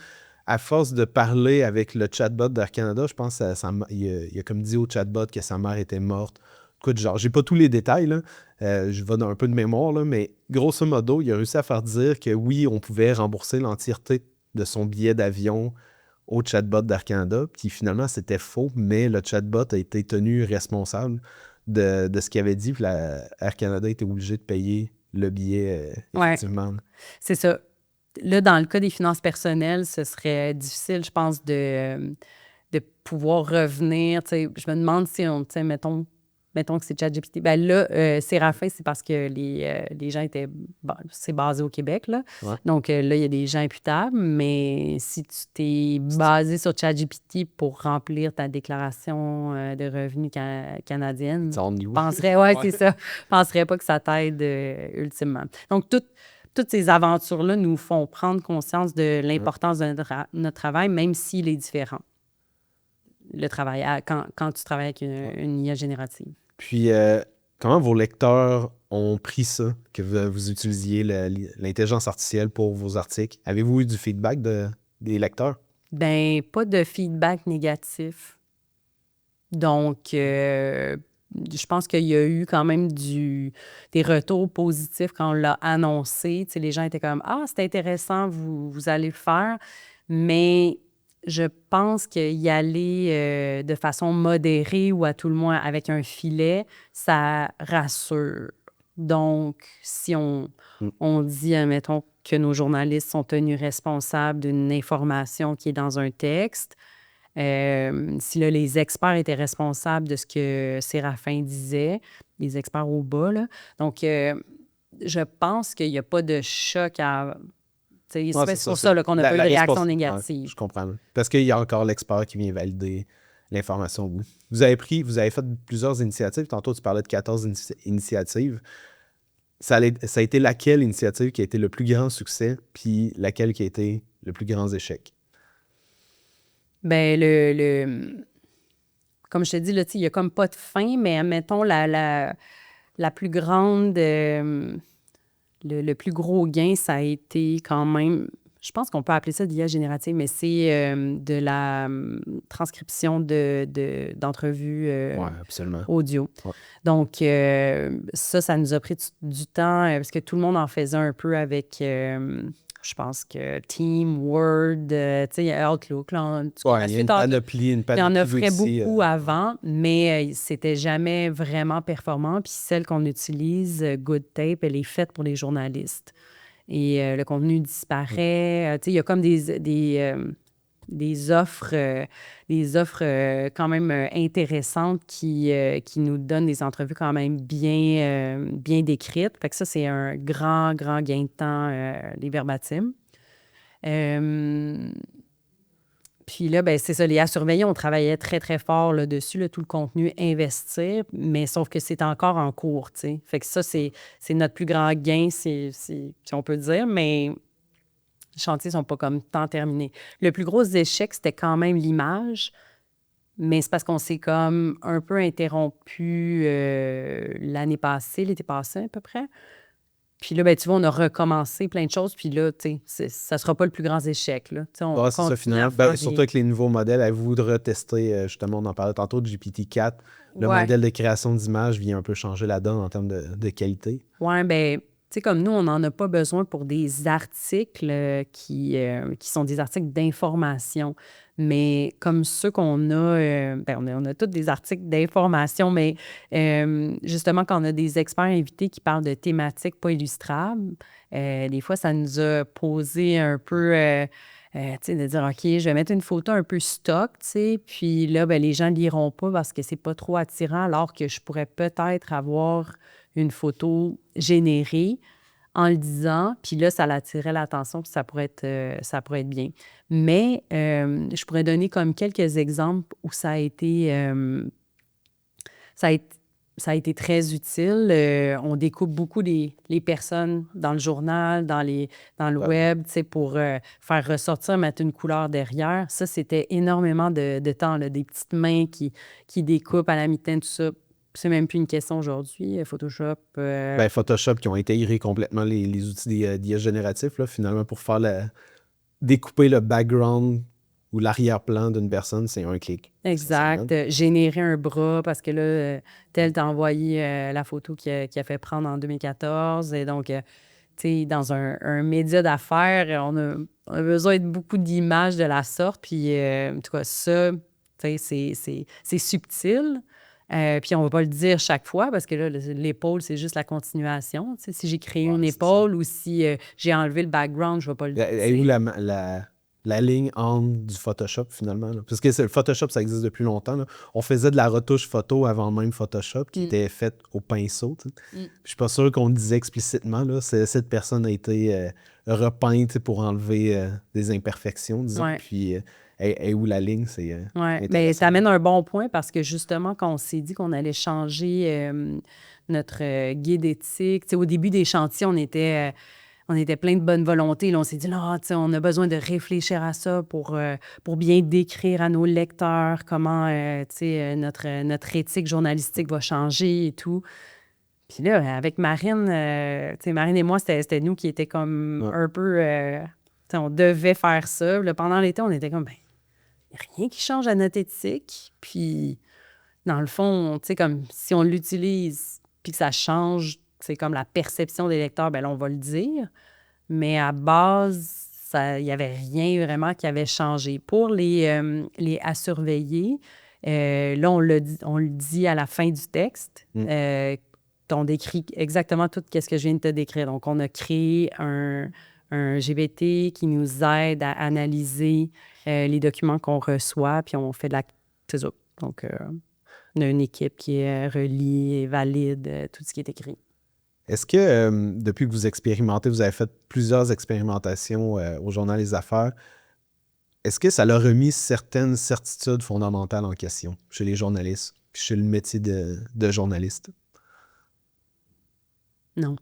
à force de parler avec le chatbot d'Air Canada, je pense qu'il a comme dit au chatbot que sa mère était morte. Écoute, genre, j'ai pas tous les détails, là. Je vais dans un peu de mémoire, là, mais grosso modo, il a réussi à faire dire que oui, on pouvait rembourser l'entièreté de son billet d'avion au chatbot d'Air Canada. Puis finalement, c'était faux, mais le chatbot a été tenu responsable de ce qu'il avait dit. Puis Air Canada était obligé de payer le billet, effectivement. Ouais, c'est ça. Là, dans le cas des finances personnelles, ce serait difficile, je pense, de pouvoir revenir. Je me demande si mettons que c'est ChatGPT. Ben là, Séraphin, c'est parce que les gens étaient... Bon, c'est basé au Québec, là. Ouais. Donc là, il y a des gens imputables, mais si tu t'es basé sur ChatGPT pour remplir ta déclaration de revenus canadienne, je penserais, c'est ça. Je penserais pas que ça t'aide ultimement. Donc, toutes ces aventures-là nous font prendre conscience de l'importance de notre travail, même s'il est différent. Le travail, quand tu travailles avec une IA générative. Puis, comment vos lecteurs ont pris ça, que vous utilisiez l'intelligence artificielle pour vos articles? Avez-vous eu du feedback des lecteurs? Ben, pas de feedback négatif. Donc, je pense qu'il y a eu quand même des retours positifs quand on l'a annoncé. Tu sais, les gens étaient comme « Ah, c'est intéressant, vous allez le faire. » Mais je pense qu'y aller de façon modérée ou à tout le moins avec un filet, ça rassure. Donc, si on dit, admettons, que nos journalistes sont tenus responsables d'une information qui est dans un texte, si là, les experts étaient responsables de ce que Séraphin disait, les experts au bas, là. Donc, je pense qu'il n'y a pas de choc à... C'est c'est pour ça. ça là, qu'on n'a pas eu de réaction Ouais, négative. je comprends. Parce qu'il y a encore l'expert qui vient valider l'information. Vous avez fait plusieurs initiatives. Tantôt, tu parlais de 14 initiatives. Ça a été laquelle initiative qui a été le plus grand succès, puis laquelle qui a été le plus grand échec? Ben comme je te dis, là, il n'y a comme pas de fin, mais admettons, la plus grande, le plus gros gain, ça a été quand même, je pense qu'on peut appeler ça de l'IA générative, mais c'est de la transcription d'entrevues Ouais, absolument. audio. Ouais. Donc, ça nous a pris du temps parce que tout le monde en faisait un peu avec, je pense que Team, Word, tu sais, Outlook. Là, Ouais, il y a une panoplie il en offrait d'outils. beaucoup avant, mais c'était jamais vraiment performant. Puis celle qu'on utilise, Good Tape, elle est faite pour les journalistes. Et le contenu disparaît. Tu sais, il y a comme des offres quand même intéressantes qui nous donnent des entrevues quand même bien décrites. Fait que ça, c'est un grand, grand gain de temps, les Verbatim. Puis là, ben c'est ça, les à surveiller, on travaillait très, très fort là-dessus, là, tout le contenu investir, mais sauf que c'est encore en cours, tu sais. Fait que ça, c'est notre plus grand gain, si on peut dire, mais les chantiers sont pas comme tant terminés. Le plus gros échec, c'était quand même l'image, mais c'est parce qu'on s'est comme un peu interrompu l'été passé à peu près. Puis là, ben, tu vois, on a recommencé plein de choses. Puis là, tu sais, ça sera pas le plus grand échec, là. Tu sais, on Ouais, c'est ça, continue finalement. à faire Surtout avec les nouveaux modèles, avez-vous de retester, justement, on en parlait tantôt de GPT-4. Le Ouais. modèle de création d'images vient un peu changer la donne en termes de qualité. Oui, bien, tu sais, comme nous, on n'en a pas besoin pour des articles qui sont des articles d'information. Mais comme ceux qu'on a, ben, on a tous des articles d'information, mais justement, quand on a des experts invités qui parlent de thématiques pas illustrables, des fois, ça nous a posé un peu, tu sais, de dire, OK, je vais mettre une photo un peu stock, tu sais, puis là, ben, les gens ne liront pas parce que c'est pas trop attirant, alors que je pourrais peut-être avoir une photo générée en le disant, puis là, ça l'attirait l'attention, puis ça pourrait être bien. Mais je pourrais donner comme quelques exemples où ça a été, ça a été, ça a été très utile. On découpe beaucoup les personnes dans le journal, dans le web, tu sais, pour faire ressortir, mettre une couleur derrière. Ça, c'était énormément de temps, là, des petites mains qui découpent à la mitaine, tout ça. C'est même plus une question aujourd'hui. Photoshop. Ben, Photoshop qui ont intégré complètement les outils d'IA génératif, là, finalement, pour faire découper le background ou l'arrière-plan d'une personne, c'est un clic. Exact. Générer un bras parce que là, tel t'a envoyé la photo qu'il a fait prendre en 2014. Et donc, tu sais, dans un média d'affaires, on a besoin de beaucoup d'images de la sorte. Puis, en tout cas, ça, tu sais, c'est subtil. Puis on va pas le dire chaque fois parce que là, l'épaule, c'est juste la continuation. Tu sais, si j'ai créé une épaule ou si j'ai enlevé le background, je vais pas le dire. Et où la ligne entre du Photoshop, finalement? Là? Parce que le Photoshop, ça existe depuis longtemps. Là. On faisait de la retouche photo avant même Photoshop, qui était faite au pinceau. Je suis pas sûr qu'on le disait explicitement. Là. Cette personne a été repeinte pour enlever des imperfections, disons. Ouais. Puis, et où la ligne, c'est Oui, bien, ça amène un bon point parce que justement, quand on s'est dit qu'on allait changer notre guide éthique, tu sais, au début des chantiers, on était plein de bonne volonté. Là, on s'est dit, là, tu sais, on a besoin de réfléchir à ça pour bien décrire à nos lecteurs comment tu sais, notre éthique journalistique va changer et tout. Puis là, avec Marine, tu sais, Marine et moi, c'était nous qui étions comme un peu... tu sais, on devait faire ça. Là, pendant l'été, on était comme, ben, rien qui change à notre éthique. Puis dans le fond, tu sais, comme si on l'utilise puis que ça change, c'est comme la perception des lecteurs, bien là, on va le dire. Mais à base, il n'y avait rien vraiment qui avait changé. Pour les à surveiller, là, on le dit à la fin du texte. On décrit exactement tout ce que je viens de te décrire. Donc, on a créé un GPT qui nous aide à analyser les documents qu'on reçoit, puis on fait de la... C'est ça. Donc, on a une équipe qui relie et valide tout ce qui est écrit. Est-ce que, depuis que vous expérimentez, vous avez fait plusieurs expérimentations au Journal Les Affaires, est-ce que ça leur a remis certaines certitudes fondamentales en question chez les journalistes, puis chez le métier de journaliste? Non.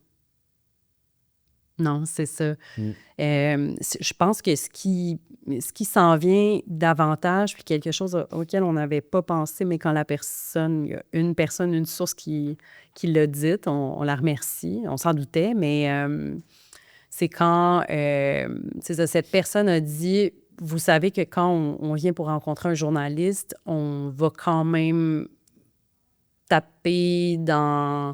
Non, c'est ça. Je pense que ce qui s'en vient davantage, puis quelque chose auquel on n'avait pas pensé, mais quand il y a une personne, une source qui l'a dit, on la remercie, on s'en doutait, mais c'est quand c'est ça, cette personne a dit, vous savez que quand on vient pour rencontrer un journaliste, on va quand même taper dans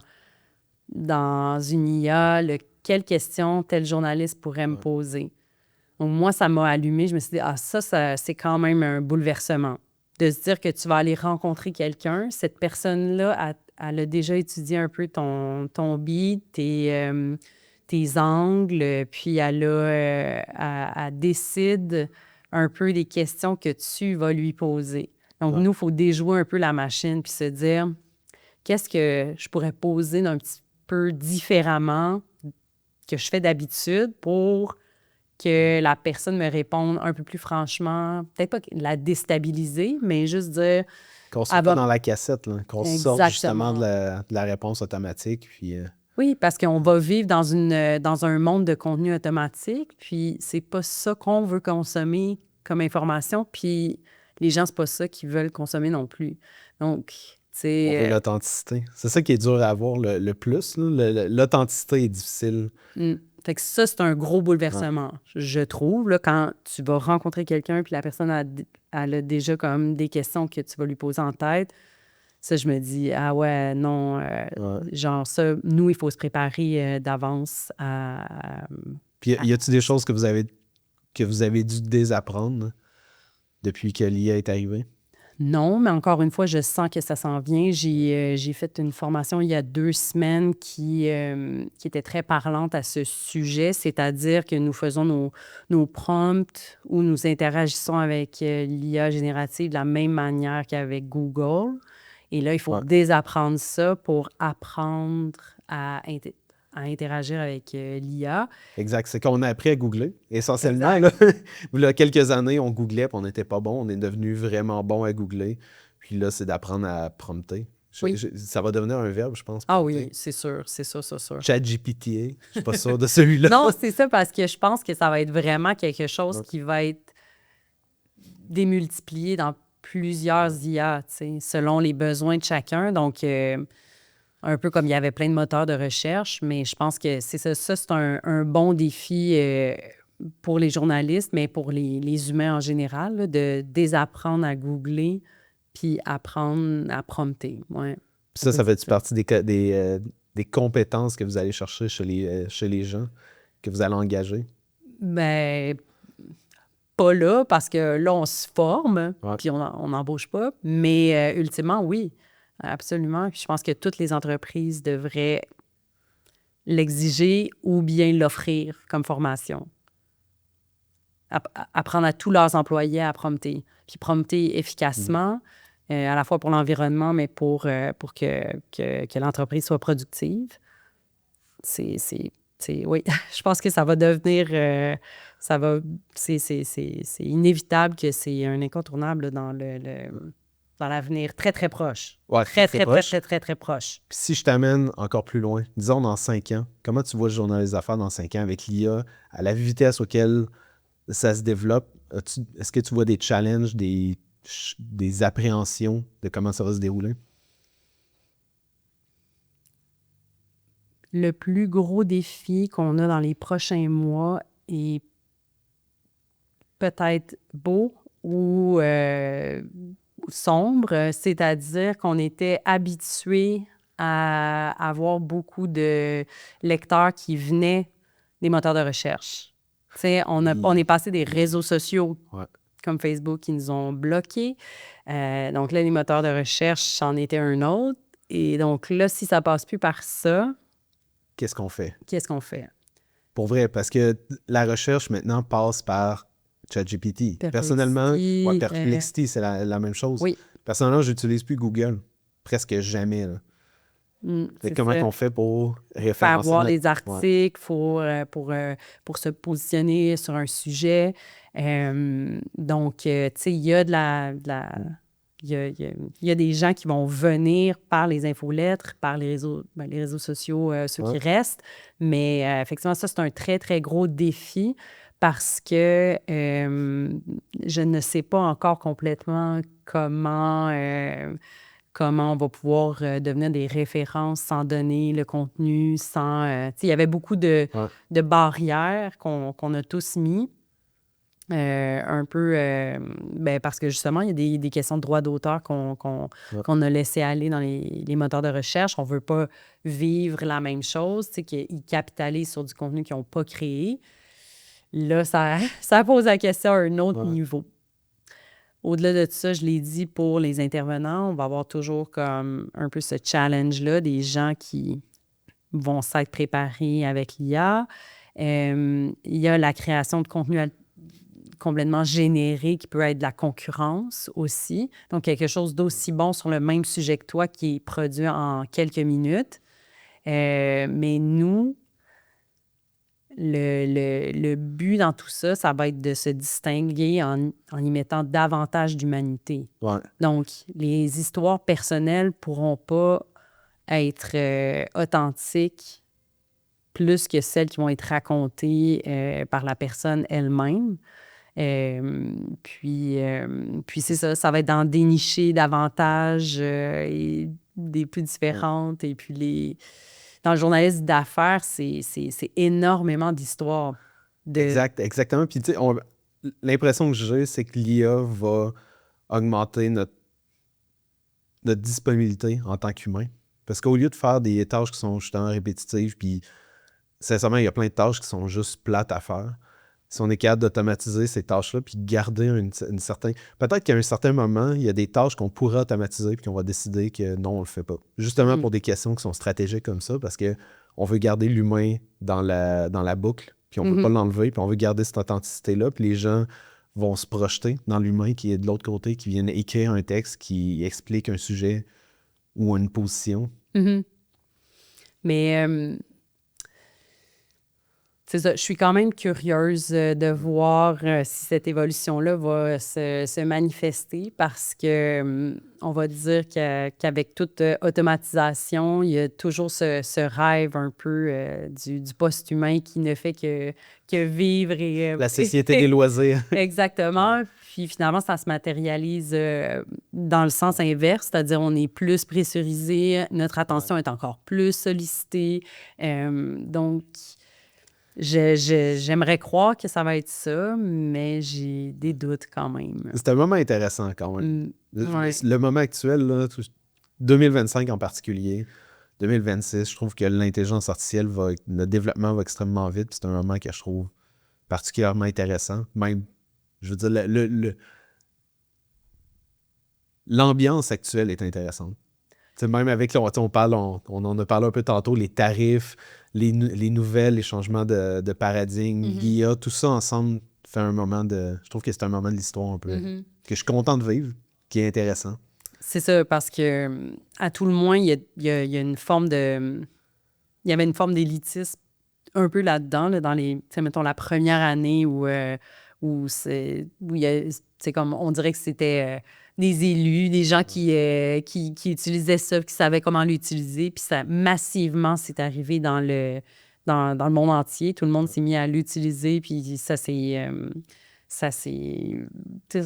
une IA quelle question tel journaliste pourrait me poser. Donc, moi, ça m'a allumé. Je me suis dit, ça c'est quand même un bouleversement. De se dire que tu vas aller rencontrer quelqu'un, cette personne-là, elle a déjà étudié un peu ton beat, tes angles, puis elle décide un peu des questions que tu vas lui poser. Donc, nous, il faut déjouer un peu la machine puis se dire, qu'est-ce que je pourrais poser d'un petit peu différemment que je fais d'habitude pour que la personne me réponde un peu plus franchement, peut-être pas la déstabiliser, mais juste dire... Qu'on soit pas dans la cassette, là, qu'on sorte justement de la réponse automatique. Puis, Oui, parce qu'on va vivre dans un monde de contenu automatique, puis c'est pas ça qu'on veut consommer comme information, puis les gens, c'est pas ça qu'ils veulent consommer non plus. Donc, on veut l'authenticité. C'est ça qui est dur à avoir le plus. L'authenticité est difficile. Fait que ça, c'est un gros bouleversement, je trouve, là, quand tu vas rencontrer quelqu'un puis la personne elle a déjà comme des questions que tu vas lui poser en tête. Ça, je me dis, ah ouais, non, genre ça, nous, il faut se préparer d'avance à... Puis y a-t-il des choses que vous avez dû désapprendre depuis que l'IA est arrivée? Non, mais encore une fois, je sens que ça s'en vient. J'ai fait une formation il y a 2 semaines qui était très parlante à ce sujet, c'est-à-dire que nous faisons nos prompts ou nous interagissons avec l'IA générative de la même manière qu'avec Google. Et là, il faut désapprendre ça pour apprendre à interagir avec l'IA. Exact. C'est qu'on a appris à googler. Essentiellement, là, il y a quelques années, on googlait puis on n'était pas bon. On est devenu vraiment bon à googler. Puis là, c'est d'apprendre à prompter. Ça va devenir un verbe, je pense. Ah oui, c'est sûr. ChatGPT, je suis pas sûr de celui-là. Non, c'est ça, parce que je pense que ça va être vraiment quelque chose qui va être démultiplié dans plusieurs IA, selon les besoins de chacun. Donc, un peu comme il y avait plein de moteurs de recherche, mais je pense que c'est ça. Ça, c'est un bon défi pour les journalistes, mais pour les humains en général, là, de désapprendre à googler puis apprendre à prompter. Ouais. Ça fait partie des compétences que vous allez chercher chez les gens, que vous allez engager? Ben, pas là, parce que là, on se forme, puis on n'embauche pas. Mais ultimement, oui, absolument. Puis je pense que toutes les entreprises devraient l'exiger ou bien l'offrir comme formation. Apprendre à tous leurs employés à prompter. Puis prompter efficacement, à la fois pour l'environnement, mais pour que l'entreprise soit productive. Oui, je pense que ça va devenir... c'est inévitable que c'est un incontournable dans l'avenir très, très proche. Ouais, très, très, très, très, très, très proche. Puis si je t'amène encore plus loin, disons dans 5 ans, comment tu vois le journal des affaires dans 5 ans avec l'IA, à la vitesse auquel ça se développe? Est-ce que tu vois des challenges, des appréhensions de comment ça va se dérouler? Le plus gros défi qu'on a dans les prochains mois est peut-être beau ou sombre, c'est-à-dire qu'on était habitué à avoir beaucoup de lecteurs qui venaient des moteurs de recherche. Tu sais, on est passé des réseaux sociaux Ouais. comme Facebook qui nous ont bloqués. Donc là, les moteurs de recherche, c'en était un autre. Et donc là, si ça passe plus par ça, Qu'est-ce qu'on fait? qu'est-ce qu'on fait? Pour vrai, parce que la recherche maintenant passe par ChatGPT. Personnellement, Perplexity, Perplexity, c'est la même chose. oui. Personnellement, j'utilise plus Google. Presque jamais. Là. C'est Comment ça. qu'on fait pour Faire référencer voir notre... des Ouais. articles pour se positionner sur un sujet. Donc, tu sais, il y a il y a des gens qui vont venir par les infolettres, par les réseaux sociaux, ceux qui Ouais. restent. Mais effectivement, ça, c'est un très, très gros défi parce que je ne sais pas encore complètement comment on va pouvoir devenir des références sans donner le contenu, sans... tu sais, il y avait beaucoup de barrières qu'on a tous mis. Un peu parce que justement, il y a des questions de droit d'auteur qu'on a laissé aller dans les moteurs de recherche. On ne veut pas vivre la même chose, tu sais, qu'ils capitalisent sur du contenu qu'ils n'ont pas créé. Là, ça pose la question à un autre niveau. Au-delà de ça, je l'ai dit, pour les intervenants, on va avoir toujours comme un peu ce challenge-là, des gens qui vont s'être préparés avec l'IA. Il y a la création de contenu complètement généré qui peut être de la concurrence aussi. Donc, quelque chose d'aussi bon sur le même sujet que toi qui est produit en quelques minutes. Mais nous, le but dans tout ça, ça va être de se distinguer en y mettant davantage d'humanité. Ouais. Donc, les histoires personnelles ne pourront pas être authentiques plus que celles qui vont être racontées par la personne elle-même. Puis c'est ça, ça va être d'en dénicher davantage et des plus différentes. Et puis dans le journalisme d'affaires, c'est énormément d'histoires. Exactement. Puis, tu sais, l'impression que j'ai, c'est que l'IA va augmenter notre disponibilité en tant qu'humain. Parce qu'au lieu de faire des tâches qui sont justement répétitives, puis sincèrement, il y a plein de tâches qui sont juste plates à faire. Si on est capable d'automatiser ces tâches-là, puis garder une certaine... Peut-être qu'à un certain moment, il y a des tâches qu'on pourrait automatiser, puis qu'on va décider que non, on ne le fait pas. Justement pour des questions qui sont stratégiques comme ça, parce qu'on veut garder l'humain dans la boucle, puis on ne peut pas l'enlever, puis on veut garder cette authenticité-là, puis les gens vont se projeter dans l'humain qui est de l'autre côté, qui vient écrire un texte qui explique un sujet ou une position. Mais c'est ça, je suis quand même curieuse de voir si cette évolution-là va se manifester parce que on va dire qu'avec toute automatisation, il y a toujours ce rêve un peu du post-humain qui ne fait que vivre et... La société des loisirs. Exactement. Puis finalement, ça se matérialise dans le sens inverse, c'est-à-dire on est plus pressurisé, notre attention est encore plus sollicitée. Donc... J'aimerais croire que ça va être ça, mais j'ai des doutes quand même. C'est un moment intéressant quand même. Ouais. Le moment actuel, là, 2025 en particulier, 2026, je trouve que l'intelligence artificielle, le développement va extrêmement vite. C'est un moment que je trouve particulièrement intéressant. Même, je veux dire, l'ambiance actuelle est intéressante. T'sais, même avec, on en a parlé un peu tantôt, les tarifs, les nouvelles, les changements de paradigme, l'IA, tout ça ensemble fait un moment je trouve que c'est un moment de l'histoire un peu que je suis content de vivre, qui est intéressant. C'est ça, parce que à tout le moins, il y a une forme de... Il y avait une forme d'élitisme un peu là-dedans, là, dans mettons, la première année où c'est comme, on dirait que c'était... des élus, des gens qui utilisaient ça, qui savaient comment l'utiliser. Puis ça, massivement, c'est arrivé dans le monde entier. Tout le monde s'est mis à l'utiliser. Puis ça s'est,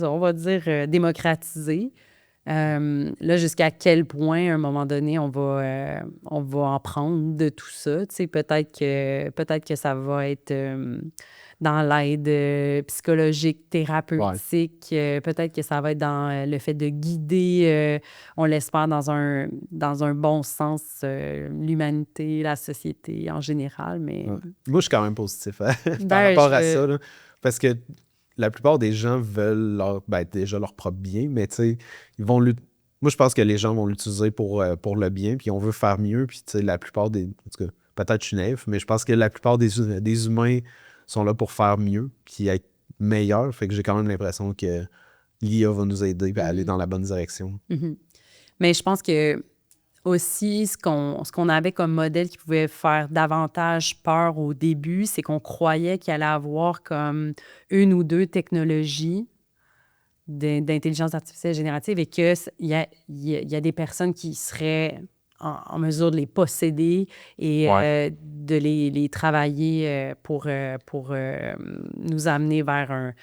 on va dire, démocratisé. Là, jusqu'à quel point, à un moment donné, on va en prendre de tout ça. Tu sais, peut-être que ça va être dans l'aide psychologique, Ouais. thérapeutique. Peut-être que ça va être dans le fait de guider, on l'espère, dans un bon sens, l'humanité, la société en général. Mais Ouais. Moi, je suis quand même positif par ben, rapport à ça, là, parce que la plupart des gens veulent déjà leur propre bien, mais tu sais, ils vont moi, je pense que les gens vont l'utiliser pour le bien, puis on veut faire mieux, puis tu sais, la plupart des... En tout cas, peut-être je suis naïf, mais je pense que la plupart des humains sont là pour faire mieux, puis être meilleurs, fait que j'ai quand même l'impression que l'IA va nous aider à aller dans la bonne direction. Mhm. Mais je pense que aussi, ce qu'on avait comme modèle qui pouvait faire davantage peur au début, c'est qu'on croyait qu'il allait avoir comme une ou deux technologies d'intelligence artificielle générative et qu'il y a des personnes qui seraient en mesure de les posséder et Ouais. de les travailler pour nous amener vers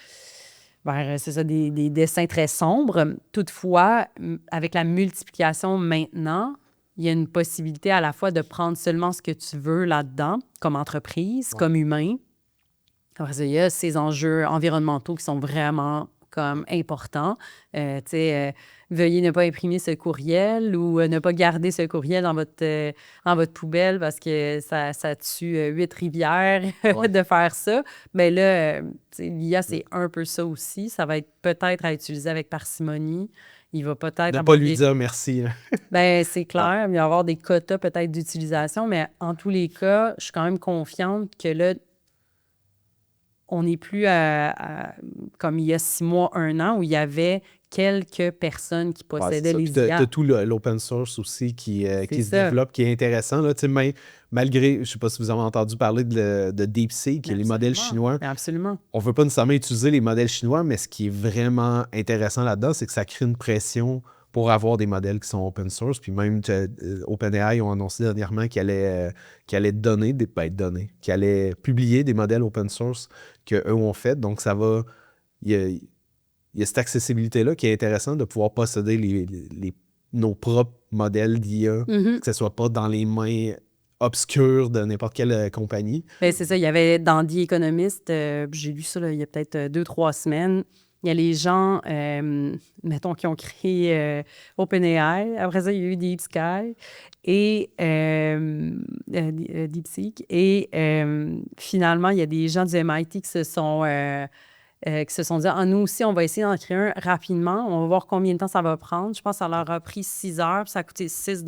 c'est ça, des dessins très sombres. Toutefois, avec la multiplication maintenant, il y a une possibilité à la fois de prendre seulement ce que tu veux là-dedans, comme entreprise, Ouais. comme humain. Après ça, il y a ces enjeux environnementaux qui sont vraiment comme importants. Tu sais, veuillez ne pas imprimer ce courriel ou ne pas garder ce courriel dans votre poubelle parce que ça tue 8 rivières Ouais. de faire ça. Mais là, tu sais, l'IA, c'est un peu ça aussi. Ça va être peut-être à utiliser avec parcimonie. Il va peut-être Ne pas avoir lui dire merci, là. ben, c'est Ouais. clair, il va y avoir des quotas peut-être d'utilisation, mais en tous les cas, je suis quand même confiante que là, on n'est plus comme il y a 6 mois, 1 an, où il y avait quelques personnes qui Ouais, c'est possédaient ça. Puis les t'as IA. tout l'open source aussi C'est qui se ça. développe, qui est intéressant. Là. Tu sais, malgré, je sais pas si vous avez entendu parler de DeepSeek, qui est les modèles Absolument. chinois. Absolument. On ne veut pas nécessairement utiliser les modèles chinois, mais ce qui est vraiment intéressant là-dedans, c'est que ça crée une pression pour avoir des modèles qui sont open source. Puis même OpenAI ont annoncé dernièrement qu'ils allaient qu'ils allaient publier des modèles open source qu'eux ont fait. Donc, ça va. Il y a cette accessibilité-là qui est intéressante de pouvoir posséder nos propres modèles d'IA, Mhm. que ce ne soit pas dans les mains obscures de n'importe quelle compagnie. Ben, c'est ça. Il y avait dans The Economist, j'ai lu ça là, il y a peut-être 2, 3 semaines. Il y a les gens, mettons, qui ont créé OpenAI. Après ça, il y a eu DeepSky et DeepSeek. Et finalement, il y a des gens du MIT qui se sont dit, ah, nous aussi, on va essayer d'en créer un rapidement. On va voir combien de temps ça va prendre. Je pense que ça leur a pris 6 heures, puis ça a coûté 6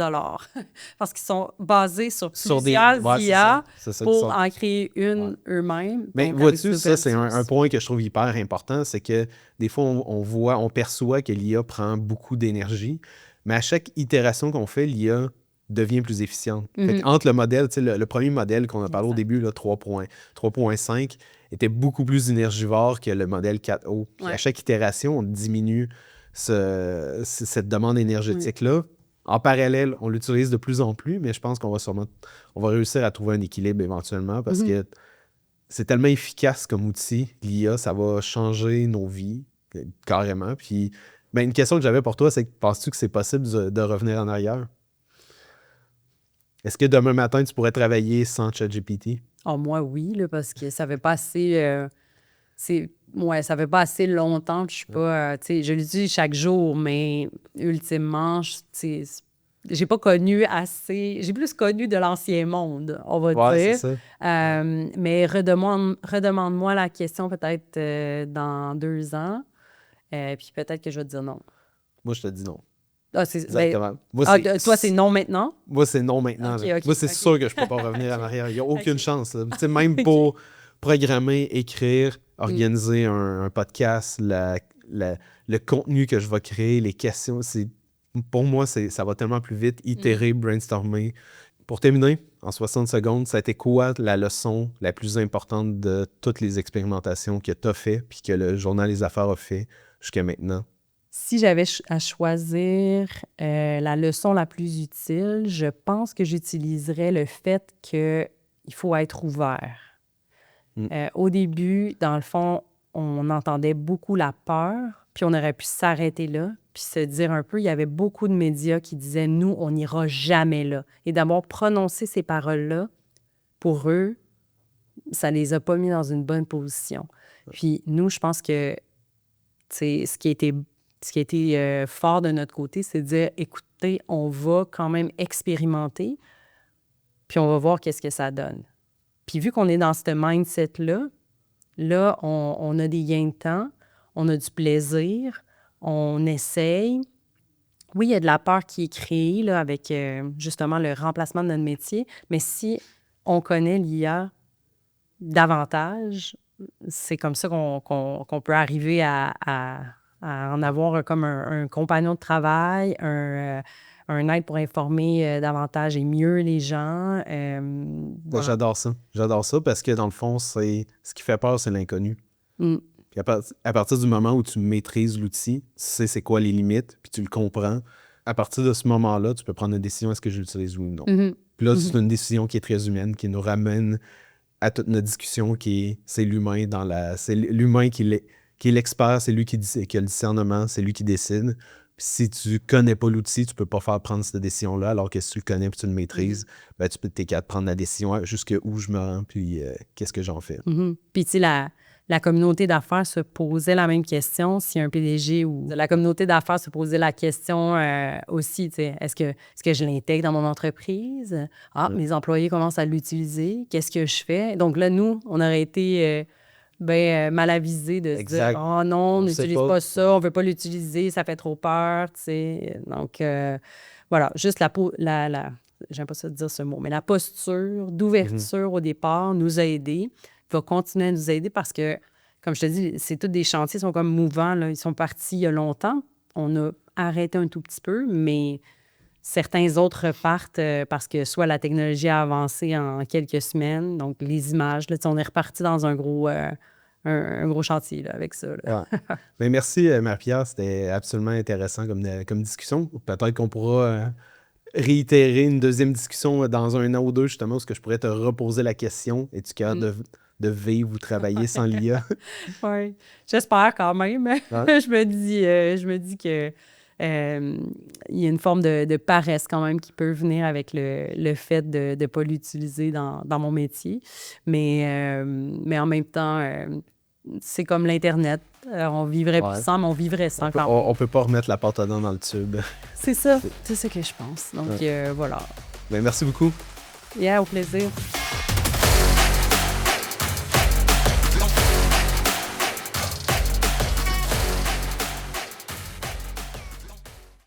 parce qu'ils sont basés sur plusieurs Ouais, IA c'est ça qui pour sont. en créer une Ouais. eux-mêmes. Mais Donc, avec vois-tu, du ça, open c'est un source. point que je trouve hyper important, c'est que des fois, on perçoit que l'IA prend beaucoup d'énergie, mais à chaque itération qu'on fait, l'IA devient plus efficiente. Fait Mhm. qu'entre le modèle, tu sais, le premier modèle qu'on a parlé au Exact. début, là, 3.5, était beaucoup plus énergivore que le modèle 4O. Puis à Ouais. chaque itération, on diminue cette demande Oui. énergétique-là. En parallèle, on l'utilise de plus en plus, mais je pense qu'on va réussir à trouver un équilibre éventuellement parce Mhm. que c'est tellement efficace comme outil, l'IA, ça va changer nos vies, carrément. Puis, ben, une question que j'avais pour toi, c'est que penses-tu que c'est possible de revenir en arrière? Est-ce que demain matin, tu pourrais travailler sans ChatGPT? Ah, moi, oui, là, parce que ça fait pas assez. Ouais, ça fait pas assez longtemps que je suis pas. Tu sais, je l'utilise chaque jour, mais ultimement, tu sais, j'ai pas connu assez. J'ai plus connu de l'ancien monde, on va Ouais, c'est dire. ça. Mais redemande-moi la question peut-être dans 2 ans. Puis peut-être que je vais te dire non. Moi, je te dis non. Ah, Exactement. toi, c'est non maintenant? Moi, c'est non maintenant. OK, Là. OK, Moi, c'est OK. sûr que je ne peux pas revenir en OK. arrière. Il n'y a aucune OK. chance. Là. Tu sais, même OK. pour programmer, écrire, Mm. organiser un podcast, le contenu que je vais créer, les questions, pour moi, ça va tellement plus vite. Itérer, brainstormer. Pour terminer, en 60 secondes, ça a été quoi la leçon la plus importante de toutes les expérimentations que tu as fait puis que le journal Les Affaires a fait jusqu'à maintenant? Si j'avais à choisir la leçon la plus utile, je pense que j'utiliserais le fait qu'il faut être ouvert. Mm. Au début, dans le fond, on entendait beaucoup la peur, puis on aurait pu s'arrêter là, puis se dire un peu, il y avait beaucoup de médias qui disaient, nous, on n'ira jamais là. Et d'avoir prononcé ces paroles-là, pour eux, ça les a pas mis dans une bonne position. Puis nous, je pense que ce qui a été fort de notre côté, c'est de dire, écoutez, on va quand même expérimenter, puis on va voir qu'est-ce que ça donne. Puis vu qu'on est dans ce mindset-là, là, on a des gains de temps, on a du plaisir, on essaye. Oui, il y a de la peur qui est créée là, avec justement le remplacement de notre métier, mais si on connaît l'IA davantage, c'est comme ça qu'on peut arriver à en avoir comme un compagnon de travail, un aide pour informer davantage et mieux les gens. Voilà. J'adore ça. J'adore ça parce que dans le fond, ce qui fait peur, c'est l'inconnu. Mm. Puis à partir du moment où tu maîtrises l'outil, tu sais c'est quoi les limites, puis tu le comprends, à partir de ce moment-là, tu peux prendre une décision, est-ce que je l'utilise ou non. Mhm. Puis là, c'est une décision qui est très humaine, qui nous ramène à toute notre discussion, c'est l'humain c'est l'humain qui est l'expert, c'est lui qui a le discernement, c'est lui qui décide. Puis si tu connais pas l'outil, tu peux pas faire prendre cette décision-là, alors que si tu le connais et tu le maîtrises, ben, tu peux t'es capable de prendre la décision jusqu'où je me rends, puis qu'est-ce que j'en fais. Mhm. Puis tu sais, la communauté d'affaires se posait la même question si un PDG ou la communauté d'affaires se posait la question aussi, tu sais, est-ce que je l'intègre dans mon entreprise? Mes employés commencent à l'utiliser. Qu'est-ce que je fais? Donc là, nous, on aurait été mal avisés de se dire « Oh non, on n'utilise pas ça, on veut pas l'utiliser, ça fait trop peur. » tu sais. Donc, voilà, juste j'aime pas ça de dire ce mot, mais la posture d'ouverture au départ nous a aidés, va continuer à nous aider parce que, comme je te dis, c'est tous des chantiers, ils sont comme mouvants, là. Ils sont partis il y a longtemps. On a arrêté un tout petit peu, mais certains autres repartent parce que soit la technologie a avancé en quelques semaines, donc les images, là, on est reparti dans un gros chantier là, avec ça. Là. Ouais. Mais merci, Marie-Pierre. C'était absolument intéressant comme discussion. Peut-être qu'on pourra réitérer une deuxième discussion dans 1 an ou 2, justement, où je pourrais te reposer la question. Es-tu capable de vivre ou travailler sans l'IA? Oui, j'espère quand même. Ouais. je me dis que il y a une forme de paresse quand même qui peut venir avec le fait de ne pas l'utiliser dans mon métier. Mais en même temps, c'est comme l'Internet. On vivrait plus sans, mais on vivrait sans quand même. On peut pas remettre la pâte à dents dans le tube. C'est ça. C'est ça que je pense. Donc, voilà. Ben, merci beaucoup. Yeah, au plaisir.